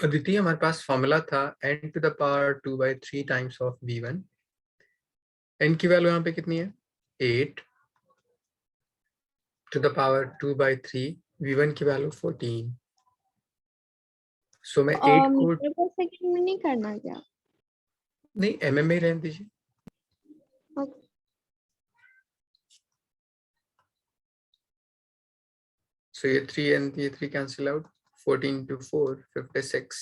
अदिति, हमारे पास फॉर्मूला था n to the power 2/3 times of v1। n की वैल्यू यहाँ पे कितनी है? 8 टू द पावर 2/3, v1 की वैल्यू 14। सो मैं 8 को मीटर पर सेकंड में नहीं करना क्या? नहीं, mm में ही रहने दीजिए। Okay. सो ये 3 and ये 3 cancel out, 14 to 4 56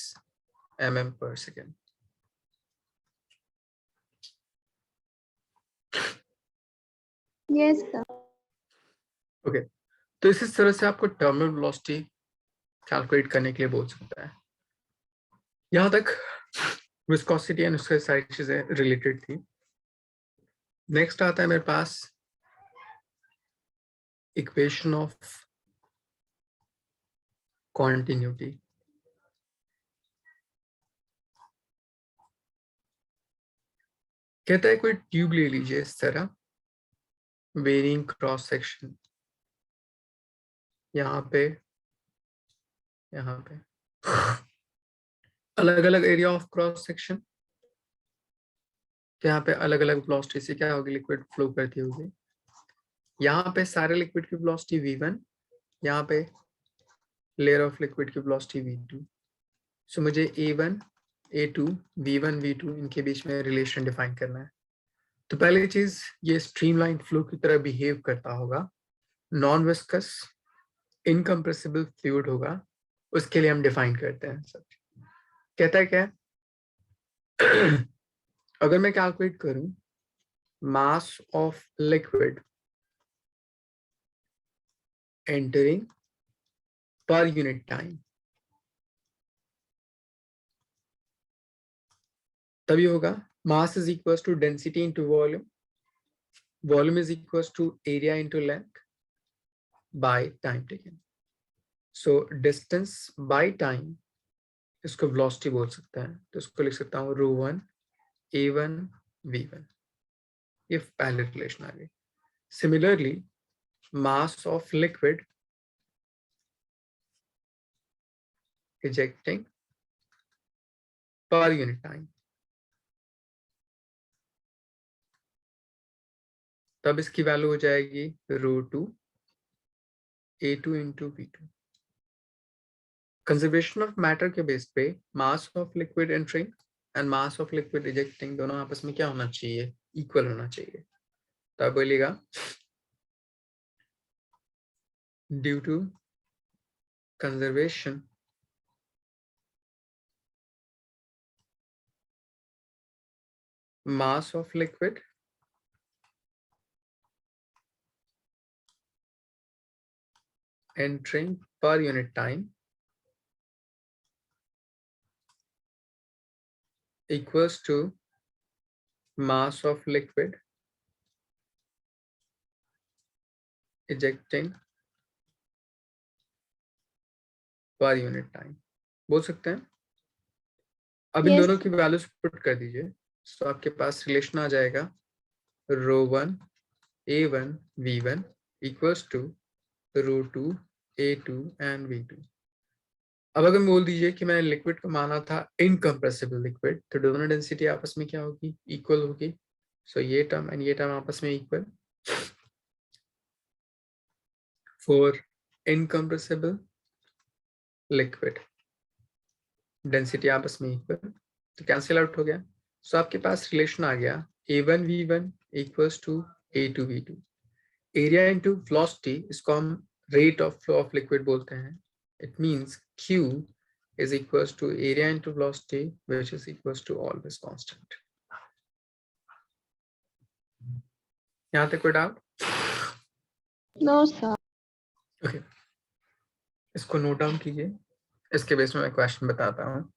mm per second। Yes, sir. Okay, तो इस तरह से आपको टर्मिनल वेलोसिटी कैलकुलेट करने के लिए बोल सकता है। यहां तक विस्कोसिटी एंड उसके सारी चीजें रिलेटेड थी। नेक्स्ट आता है मेरे पास इक्वेशन ऑफ कॉन्टिन्यूटी। कहता है कोई ट्यूब ले लीजिए इस तरह, वेरिंग क्रॉस सेक्शन, यहाँ पे अलग अलग एरिया ऑफ क्रॉस सेक्शन, यहाँ पे अलग अलग वेलोसिटी से क्या होगी, लिक्विड फ्लो करती होगी। यहाँ पे सारे लिक्विड की वेलोसिटी v1, यहाँ पे लेयर ऑफ लिक्विड की वेलोसिटी v2। सो मुझे a1 a2 v1 v2 इनके बीच में रिलेशन डिफाइन करना है। तो पहली चीज, ये स्ट्रीमलाइन फ्लो की तरह बिहेव करता होगा, नॉन विस्कस इनकम्प्रेसिबल फ्लूइड होगा, उसके लिए हम डिफाइन करते हैं सब। कहता है क्या अगर मैं कैलकुलेट करूं mass of liquid entering per unit time, तभी होगा mass is equal to density into volume, volume is equal to area into length by time taken. So distance by time, इसको वेलोसिटी बोल सकते हैं, तो इसको लिख सकता हूँ ρ1 a1 v1। ये पहले रिलेशन आ गई। Similarly mass of liquid ejecting per unit time, तब इसकी वैल्यू हो जाएगी ρ2 a2 into v2। Conservation of matter के बेस पे मास of liquid entering and mass of liquid ejecting दोनों आपस में क्या होना चाहिए, इक्वल होना चाहिए। तो आप बोलिएगा due to conservation mass of liquid entering per unit time equals to mass of liquid ejecting per unit time। बोल सकते हैं। अब इन Yes. दोनों की वैल्यूज पुट कर दीजिए, तो आपके पास रिलेशन आ जाएगा ρ1 a1 v1 equals to ρ2 a2 and v2। अब अगर बोल दीजिए कि मैंने लिक्विड को माना था इनकम्प्रेसिबल लिक्विड, तो दोनों डेंसिटी आपस में क्या होगी, इक्वल होगी। सो ये टर्म एंड ये टर्म आपस में equal. For incompressible liquid density आपस में इक्वल, तो कैंसिल आउट हो गया। सो आपके पास रिलेशन आ गया a1 v1 equals to a2 v2। Area into velocity, इसको हम rate of flow of liquid बोलते हैं। It means q is equals to area into velocity, which is equals to always constant। यहाँ तक कोई डाउट? No, sir. ओके, इसको note down कीजिए, इसके बेस में मैं क्वेश्चन बताता हूँ।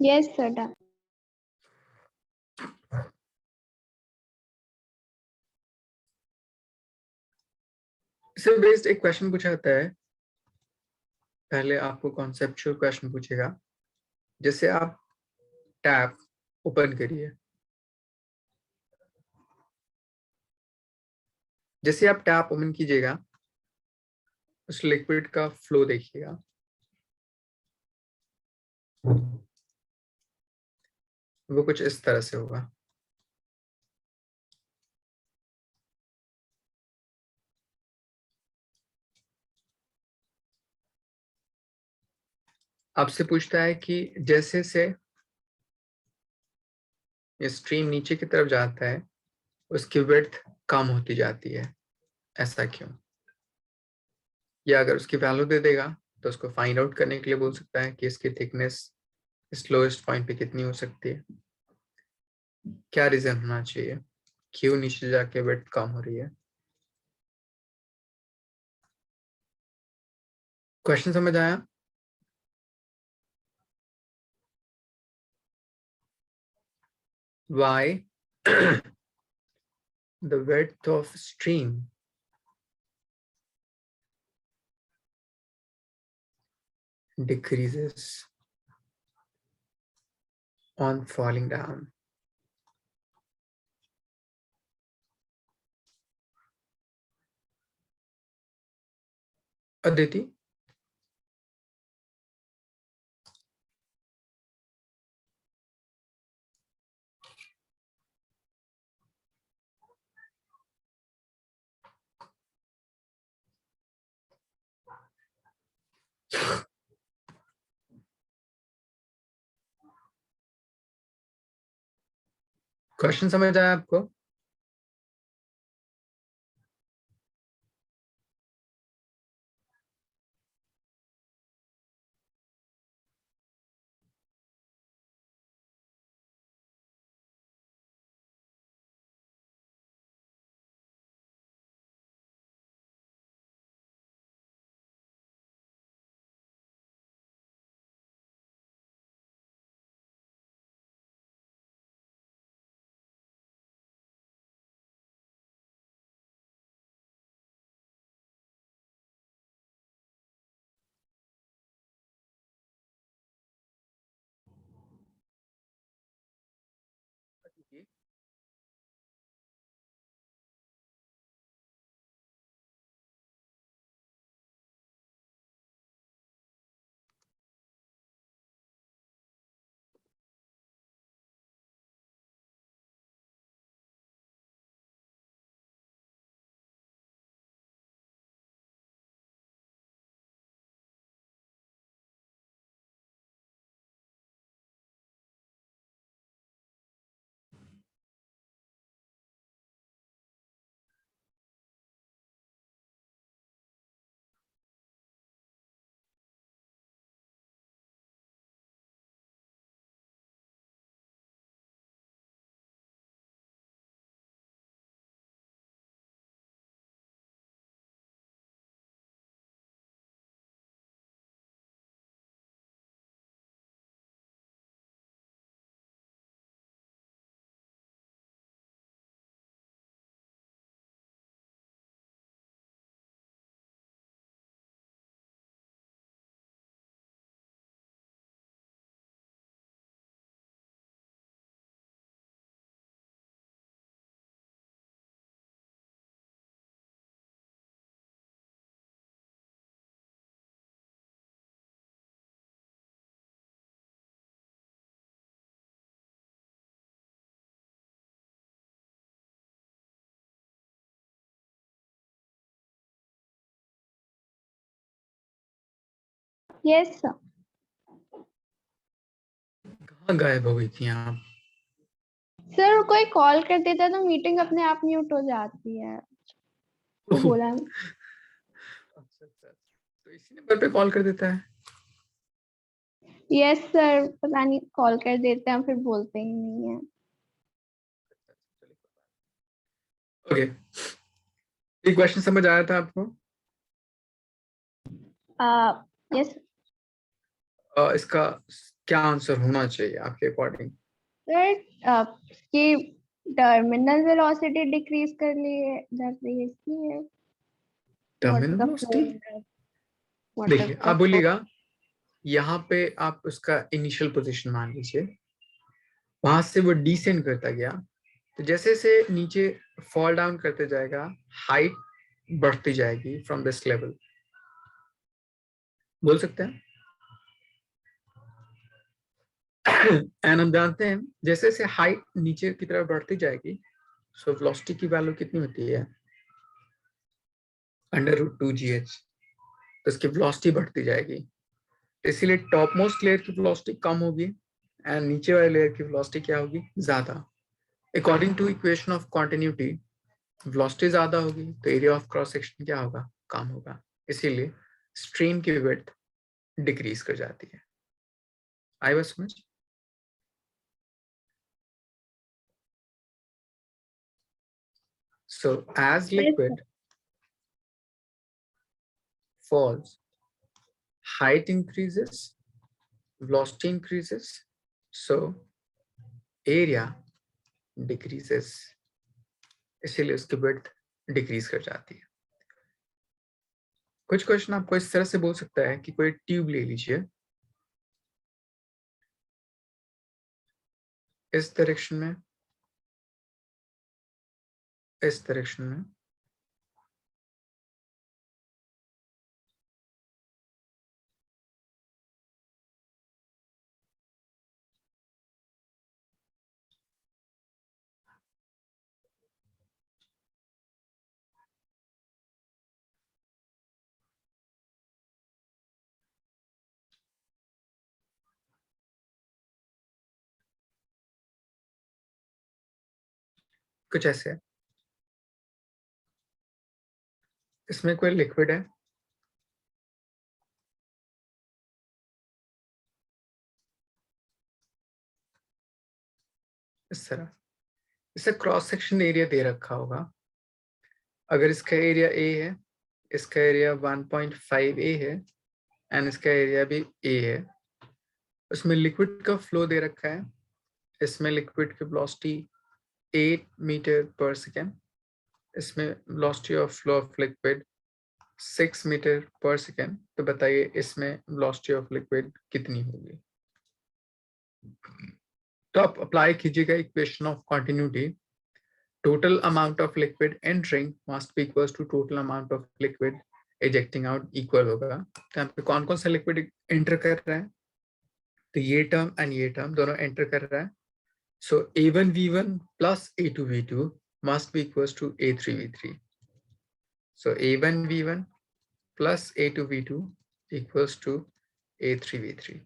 Yes, sir. Done. इससे बेस्ड एक क्वेश्चन पूछा जाता है, पहले आपको कॉन्सेप्चुअल क्वेश्चन पूछेगा, जैसे आप टैप ओपन करिए, जैसे आप टैप ओपन कीजिएगा उस लिक्विड का फ्लो देखिएगा, वो कुछ इस तरह से होगा। आपसे पूछता है कि जैसे से ये स्ट्रीम नीचे की तरफ जाता है उसकी विड्थ कम होती जाती है, ऐसा क्यों? या अगर उसकी वैल्यू दे देगा तो उसको फाइंड आउट करने के लिए बोल सकता है कि इसकी थिकनेस इस लोएस्ट पॉइंट पे कितनी हो सकती है, क्या रीजन होना चाहिए, क्यों नीचे जाके विड्थ कम हो रही है। क्वेश्चन समझ आया? Why the width of stream decreases on falling down? Aditi? Question समझ आया आपको? Yes, sir. कहाँ गायब हो गई थी आप? सर कोई कॉल कर देता है तो मीटिंग अपने आप म्यूट हो जाती है, वो ओह, बोला। अच्छा अच्छा, तो इसी नंबर पे कॉल कर देता है? यस सर, पता नहीं कॉल कर देते हैं फिर बोलते ही नहीं है। ओके, ये क्वेश्चन समझ आया था आपको? यस। इसका क्या आंसर होना चाहिए आपके अकॉर्डिंग? सर कि टर्मिनल वेलोसिटी डिक्रीज कर जाती है इसलिए टर्मिनल वेलोसिटी देखिए, आप बोलिएगा यहाँ पे आप उसका इनिशियल पोजीशन मान लीजिए, वहां से वो डिसेंड करता गया, तो जैसे से नीचे फॉल डाउन करते जाएगा, हाइट बढ़ती जाएगी फ्रॉम दिस लेवल, बोल सकते हैं। एंड हम जानते हैं जैसे जैसे हाइट नीचे की तरफ बढ़ती जाएगी, सो वेलोसिटी की वैल्यू कितनी होती है? √2gh। तो इसकी वेलोसिटी बढ़ती जाएगी, इसीलिए टॉप मोस्ट लेयर की वेलोसिटी कम होगी एंड नीचे वाले लेयर की वेलोसिटी क्या होगी? ज्यादा। According to equation of continuity, velocity ज्यादा होगी तो एरिया ऑफ क्रॉस सेक्शन क्या होगा? कम होगा। इसीलिए स्ट्रीम की विड्थ डिक्रीज कर जाती है। आई बात समझ? So as liquid falls, height increases, velocity increases, so area decreases, इसीलिए उसकी विड्थ डिक्रीज कर जाती है। कुछ क्वेश्चन आपको इस तरह से बोल सकता है कि कोई ट्यूब ले लीजिए, इस डायरेक्शन में, इस डायरेक्शन में, कुछ ऐसे है। इसमें कोई लिक्विड है, इस तरह, इसे क्रॉस सेक्शन एरिया दे रखा होगा। अगर इसका एरिया ए है, इसका एरिया 1.5 है एंड इसका एरिया भी ए है, उसमें लिक्विड का फ्लो दे रखा है, इसमें लिक्विड की वेलोसिटी 8 मीटर पर सेकेंड, इसमें velocity of flow of liquid 6 metre per second. तो बताइए इसमें वेलोसिटी ऑफ लिक्विड कितनी होगी? तो आप अप्लाई कीजिएगा equation of continuity. Total amount of liquid entering must be equals to total amount of liquid ejecting out equal होगा। तो यहाँ पे कौन कौन सा लिक्विड एंटर कर रहा है? तो ये टर्म एंड ये टर्म दोनों एंटर कर रहा है। सो A1V1 plus A2V2 must be equals to A3V3. So A1V1 plus A2V2 equals to A3V3.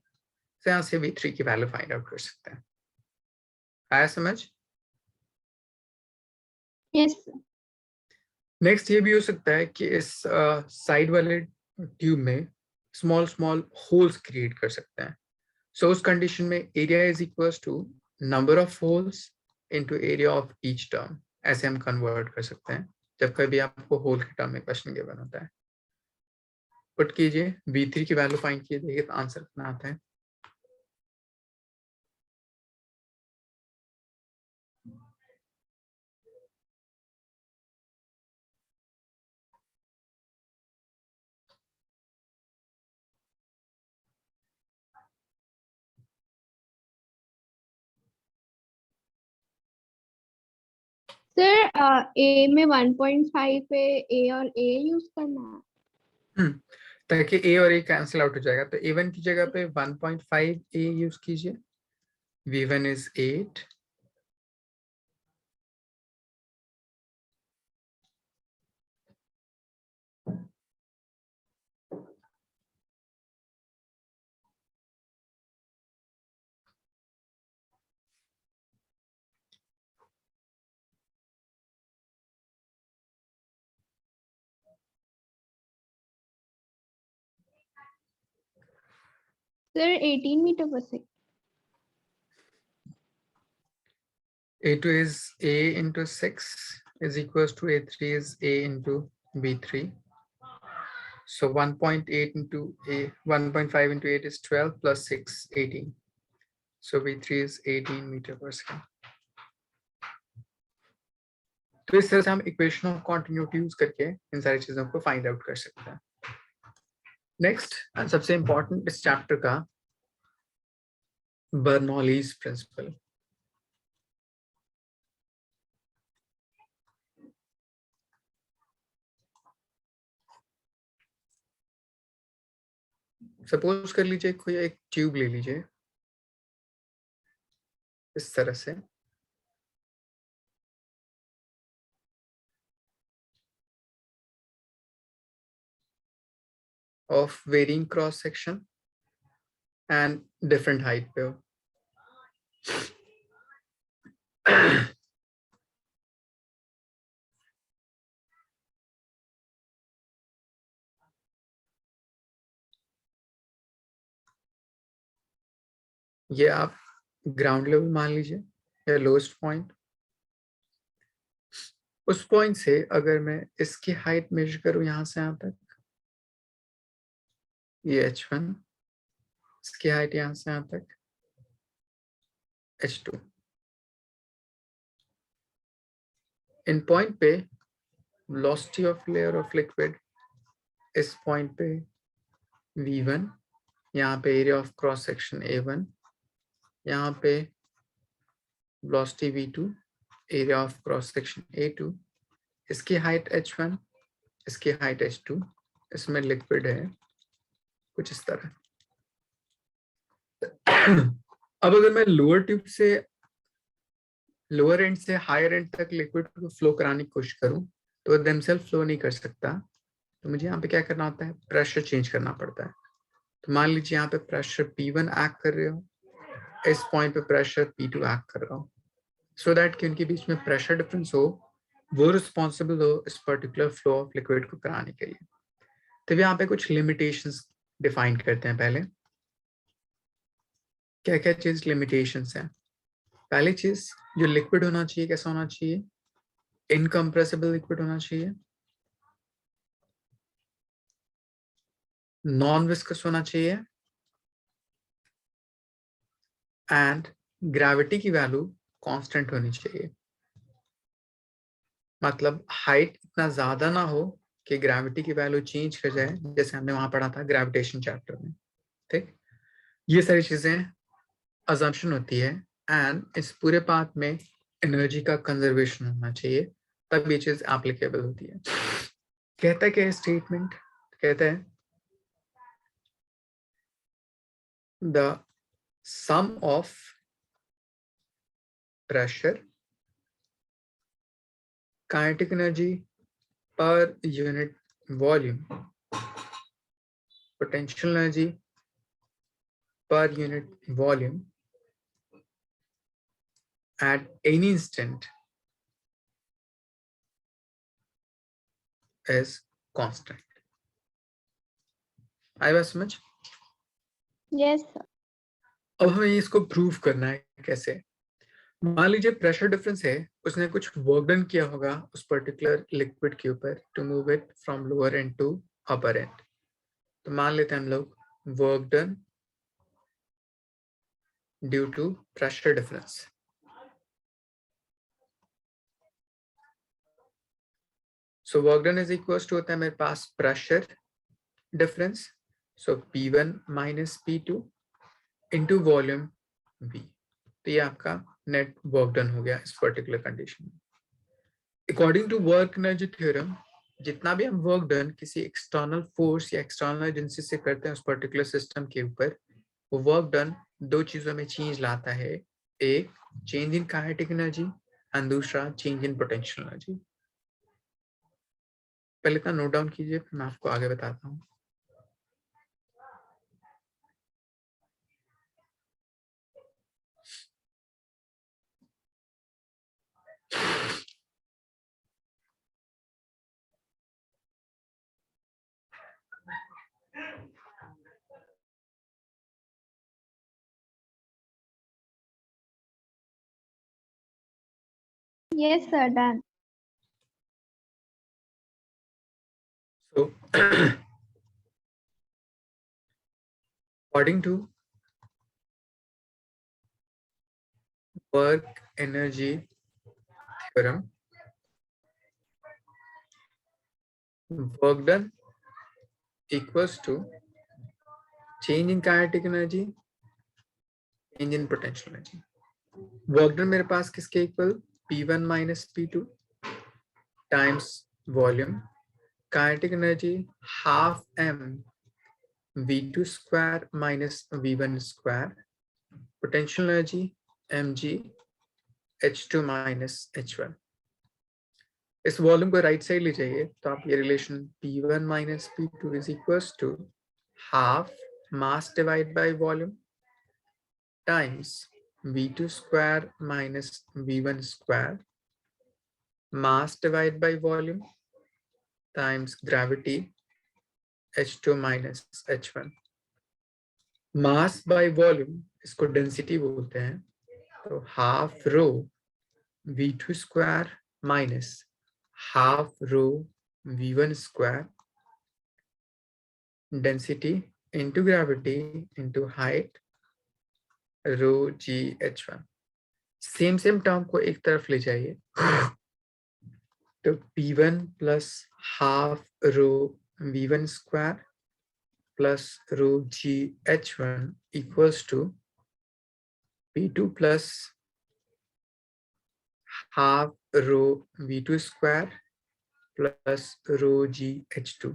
तो यहाँ से V3 की वैल्यू फाइंड आउट कर सकते हैं। आया समझ? यस। नेक्स्ट ये भी हो सकता है कि इस साइड वाले ट्यूब में स्मॉल स्मॉल होल्स क्रिएट कर सकते हैं। सो उस कंडीशन में area is equals to number of holes into area of each term, ऐसे हम कन्वर्ट कर सकते हैं जब कभी आपको होल के टर्म में क्वेश्चन गिवन होता है। पुट कीजिए, V3 की वैल्यू फाइंड कीजिए, देखिए तो आंसर कितना आता है। सर ए में 1.5 पे ए और ए यूज करना है। ताकि ए और ए कैंसिल आउट हो जाएगा, तो A1 की जगह पे 1.5 ए यूज कीजिए। V1 is 8, sir 18 metre per second. A2 is A into 6 is equals to A3 is A into V3. So 1.8 into A, 1.5 into 8 is 12 plus 6, 18. So V3 is 18 meter per second. तो इस तरह से हम equation of continuity use करके इन सारी चीजों को find out कर सकते हैं. नेक्स्ट एंड सबसे इंपॉर्टेंट इस चैप्टर का बर्नौलीज प्रिंसिपल. सपोज कर लीजिए कोई एक ट्यूब ले लीजिए इस तरह से. of varying cross section and different height पे हो. ये आप ग्राउंड लेवल मान लीजिए या लोएस्ट पॉइंट. उस पॉइंट से अगर मैं इसकी हाइट मेजर करूं यहां से यहां तक, ये h1, इसकी हाइट यहां से यहां तक h2. इन पॉइंट पे velocity of layer of liquid इस पॉइंट पे v1, यहाँ पे area of cross section a1, यहाँ पे velocity v2, area of cross section a2, इसकी हाइट h1, इसकी हाइट h2, इसमें लिक्विड है कुछ इस तरह. अब अगर मैं लोअर ट्यूब से लोअर एंड से हायर एंड तक लिक्विड को फ्लो कराने की कोशिश करूं तो देमसेल्फ फ्लो नहीं कर सकता. तो मुझे यहाँ पे क्या करना होता है, प्रेशर चेंज करना पड़ता है. तो मान लीजिए यहाँ पे प्रेशर P1 एक्ट कर रहे हो, इस पॉइंट पे प्रेशर P2 एक्ट कर रहा हो, सो दैट कि उनके बीच में प्रेशर डिफरेंस हो, वो रिस्पॉन्सिबल हो इस पर्टिकुलर फ्लो ऑफ लिक्विड को कराने के लिए. तो यहाँ पे कुछ लिमिटेशंस डिफाइन करते हैं. पहले क्या क्या चीज लिमिटेशंस हैं. पहली चीज, जो लिक्विड होना चाहिए कैसा होना चाहिए, इनकम्प्रेसिबल लिक्विड होना चाहिए, नॉन विस्कस होना चाहिए, एंड ग्रेविटी की वैल्यू कांस्टेंट होनी चाहिए. मतलब हाइट इतना ज्यादा ना हो कि ग्रेविटी की वैल्यू चेंज कर जाए, जैसे हमने वहां पढ़ा था ग्रेविटेशन चैप्टर में. ठीक, ये सारी चीजें अजम्पशन होती है. एंड इस पूरे पाथ में एनर्जी का कंजर्वेशन होना चाहिए, तब ये चीज एप्लीकेबल होती है. कहता है क्या स्टेटमेंट, कहता है the sum of pressure, kinetic energy per unit volume, potential energy per unit volume at any instant is constant. आई बात समझ? Yes sir. अब हमें इसको प्रूव करना है. कैसे? मान लीजिए प्रेशर डिफरेंस है, उसने कुछ वर्क डन किया होगा उस पर्टिकुलर लिक्विड के ऊपर to move it from lower end to upper end. तो मान लेते हैं हम लोग work done due to pressure difference. So work done is equal to होता है मेरे पास pressure difference, so P1 minus P2 into volume V. तो ये आपका नेट वर्क डन हो गया इस पर्टिकुलर कंडीशन में. According to work energy theorem, जितना भी हम वर्क डन किसी एक्सटर्नल फोर्स या एक्सटर्नल एजेंसी से करते हैं उस पर्टिकुलर सिस्टम के ऊपर, वो वर्क डन दो चीजों में चेंज लाता है. एक change in kinetic energy and दूसरा चेंज इन पोटेंशियल एनर्जी. पहले इतना नोट डाउन कीजिए, फिर मैं आपको आगे बताता हूँ. Yes sir, done. So according to work energy theorem, work done equals to change in kinetic energy, change in potential energy. Work done मेरे पास किसके equal, P1 minus P2 times volume, kinetic energy half m V2 square minus V1 square, potential energy mg H2 minus H1. इस volume को right side ले जाइए तो आप ये relation P1 minus P2 is equals to half mass divided by volume times V2 square minus V1 square, mass divided by volume times gravity H2 minus H1. Mass by volume इसको density बोलते हैं, तो half rho V2 square minus half rho V1 square, density into gravity into height rho g H1. Same term को एक तरफ ले जाइए तो P1 plus half rho V1 square plus rho g H1 equals to P2 plus half rho V2 square plus rho g H2.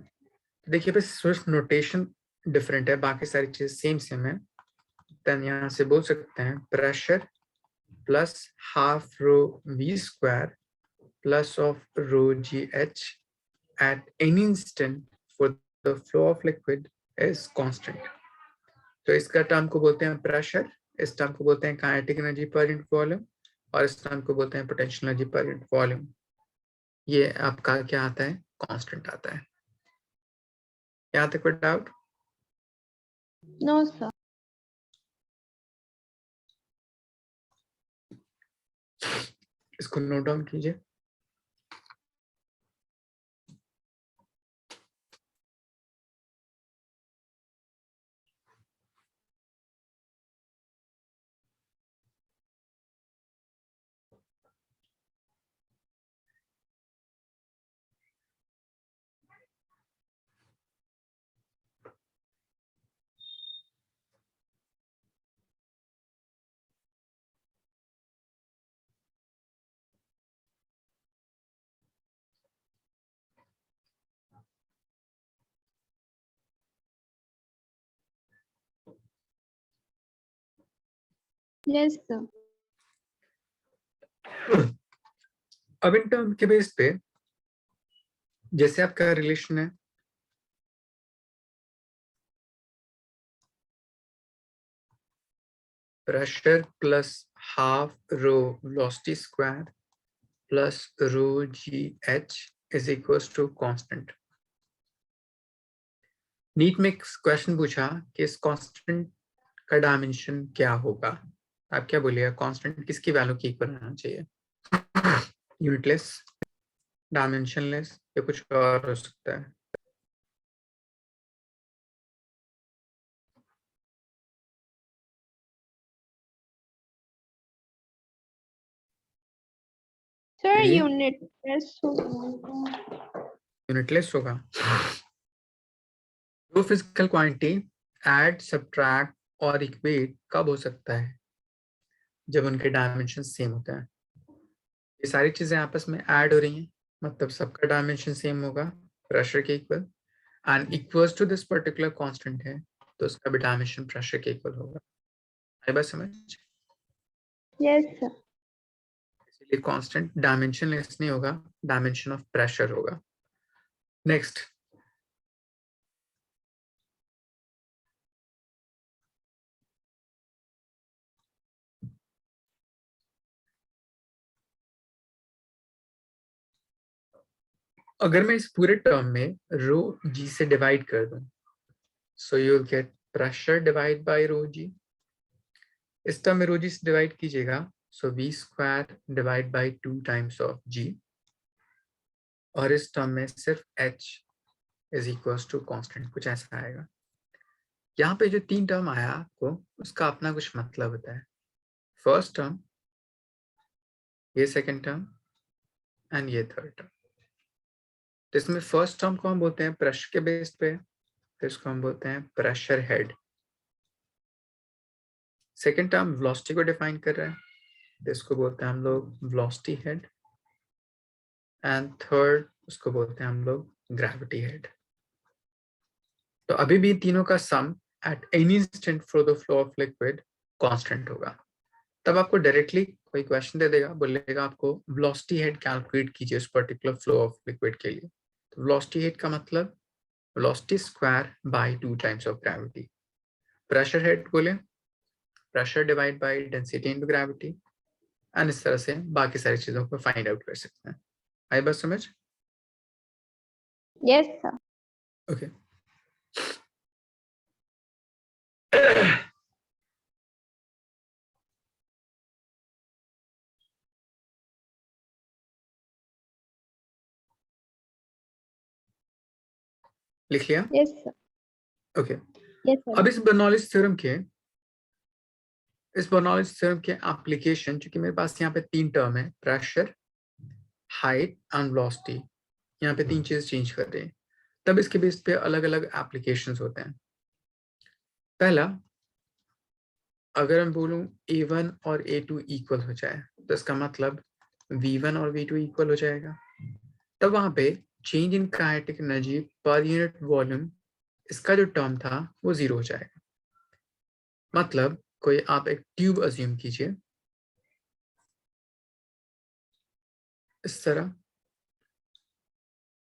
देखिए बस सिर्फ notation different है, बाकी सारी चीजें सेम है. देन यहाँ से बोल सकते हैं pressure plus half row V square plus of rho g H at any instant for the flow of liquid is constant. तो इसका टर्म को बोलते हैं प्रेशर, इस टर्म को बोलते हैं kinetic energy per unit volume, और इस टर्म को बोलते हैं potential energy per unit volume. ये आपका क्या आता है, कांस्टेंट आता है. यहाँ तक कोई डाउट? No sir. इसको नोट डाउन कीजिए. Yes sir. अब इन टर्म के बेस पे जैसे आपका रिलेशन है pressure plus half rho velocity square plus rho g h is equals to constant. NEET में क्वेश्चन पूछा कि इस कांस्टेंट का डायमेंशन क्या होगा, आप क्या बोलिएगा, कांस्टेंट किसकी वैल्यू की इक्वल होना चाहिए, यूनिटलेस, डायमेंशनलेस या कुछ और हो सकता है. सर ये यूनिटलेस होगा. दो फिजिकल क्वांटिटी ऐड, सब्ट्रैक्ट और इक्वेट कब हो सकता है, जब उनके डायमेंशन सेम होते हैं. ये सारी चीजें आपस में ऐड हो रही हैं, मतलब सबका डायमेंशन सेम होगा प्रेशर के equal, and equals to this particular constant है तो उसका भी डायमेंशन प्रेशर के इक्वल होगा. आई बात समझ? Yes sir. इसलिए कांस्टेंट डायमेंशनलेस नहीं होगा, डायमेंशन ऑफ प्रेशर होगा. नेक्स्ट, अगर मैं इस पूरे टर्म में रो जी से डिवाइड कर दूं, so you will get pressure divide by rho g. इस टर्म में रो जी से डिवाइड कीजिएगा, so v square divide by 2 times of g, और इस टर्म में सिर्फ h is equals to constant, कुछ ऐसा आएगा. यहाँ पे जो 3 टर्म आया आपको उसका अपना कुछ मतलब होता है. फर्स्ट टर्म ये सेकंड टर्म एंड ये थर्ड टर्म। तो इसमें फर्स्ट टर्म को हम बोलते हैं प्रेशर के बेस पे, तो इसको हम बोलते हैं pressure head. Second term velocity को डिफाइन कर रहा है, तो इसको बोलते हैं हम लोग वेलोसिटी हेड। एंड थर्ड उसको बोलते हैं हम लोग ग्रेविटी हेड। तो अभी भी तीनों का sum at any instant for the flow of liquid constant होगा। तब आपको डायरेक्टली कोई क्वेश्चन दे देगा, बोलेगा आपको वेलोसिटी हेड कैलकुलेट कीजिए उस पर्टिकुलर फ्लो ऑफ लिक्विड के लिए। तो वेलोसिटी हेड का मतलब velocity square by 2 times of gravity. Pressure head बोले pressure divide by density into gravity, and इस तरह से बाकी सारी चीजों को फाइंड आउट कर सकते हैं। आई बात समझ? Yes sir. ओके। लिख लिया? Yes sir. Okay. Yes sir. अब इस बर्नौलीज थ्योरम के एप्लीकेशन, चूंकि मेरे पास यहाँ पे 3 टर्म है, प्रेशर, हाइट एंड वेलोसिटी, यहाँ पे 3 चीज चेंज कर रहे हैं, तब इसके बेस पे अलग अलग एप्लीकेशंस होते हैं। पहला, अगर मैं बोलूं A1 और A2 इक्वल हो जाए, तो इसका मतलब V1 और V2 इक्वल हो जाएगा। तब वहां पे change in kinetic energy per unit volume, इसका जो टर्म था वो 0 हो जाएगा। मतलब कोई आप एक ट्यूब अज्यूम कीजिए इस तरह,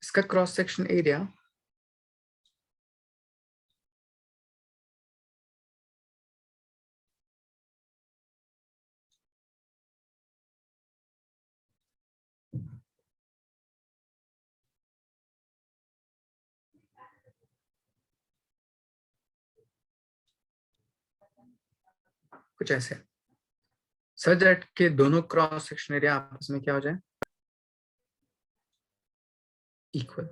इसका क्रॉस सेक्शन एरिया कुछ ऐसे, सच दैट के दोनों क्रॉस सेक्शन एरिया आपस में क्या हो जाए, इक्वल।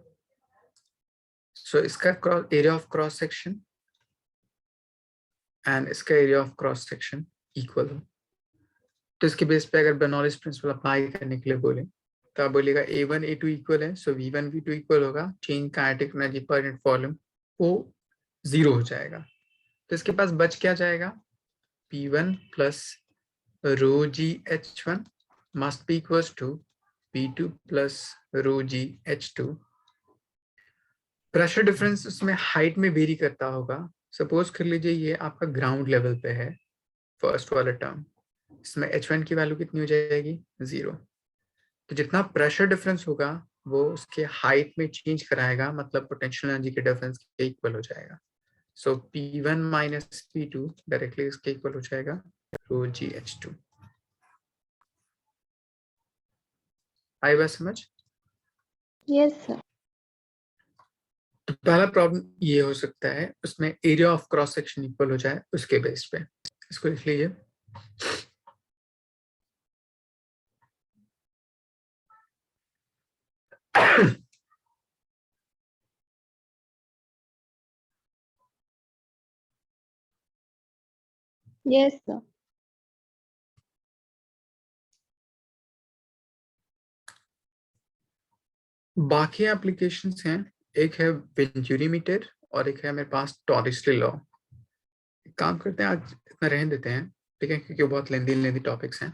सो इसका area of cross section and इसका area of cross section equal हो। तो इसके बेस पे अगर बर्नौलीज प्रिंसिपल अप्लाई करने के लिए बोले, तो आप बोलिएगा A1 A2 इक्वल है, सो V1 V2 इक्वल होगा, change kinetic energy per unit volume वो 0 हो जाएगा। तो इसके पास बच क्या जाएगा, P1 plus rho GH1 must be equals to P2 plus rho GH2। Pressure difference उसमें हाइट में वेरी करता होगा। सपोज कर लीजिए ये आपका ग्राउंड लेवल पे है फर्स्ट वाला टर्म, इसमें H1 की वैल्यू कितनी हो जाएगी, 0। तो जितना प्रेशर डिफरेंस होगा वो उसके हाइट में चेंज कराएगा, मतलब पोटेंशियल एनर्जी के डिफरेंस के इक्वल हो जाएगा। सो P1 माइनस P2 डायरेक्टली इसके इक्वल हो जाएगा रो GH2। आई बात समझ? Yes sir. तो पहला प्रॉब्लम ये हो सकता है, उसमें area of cross section equal हो जाए उसके बेस पे। इसको लिख लीजिए। Yes sir. बाकी एप्लीकेशंस हैं, एक है वेंचुरी मीटर और एक है मेरे पास टॉरिस्ली लॉ। काम करते हैं आज इतना रहने देते हैं, ठीक है, क्योंकि बहुत लेंदी टॉपिक्स हैं।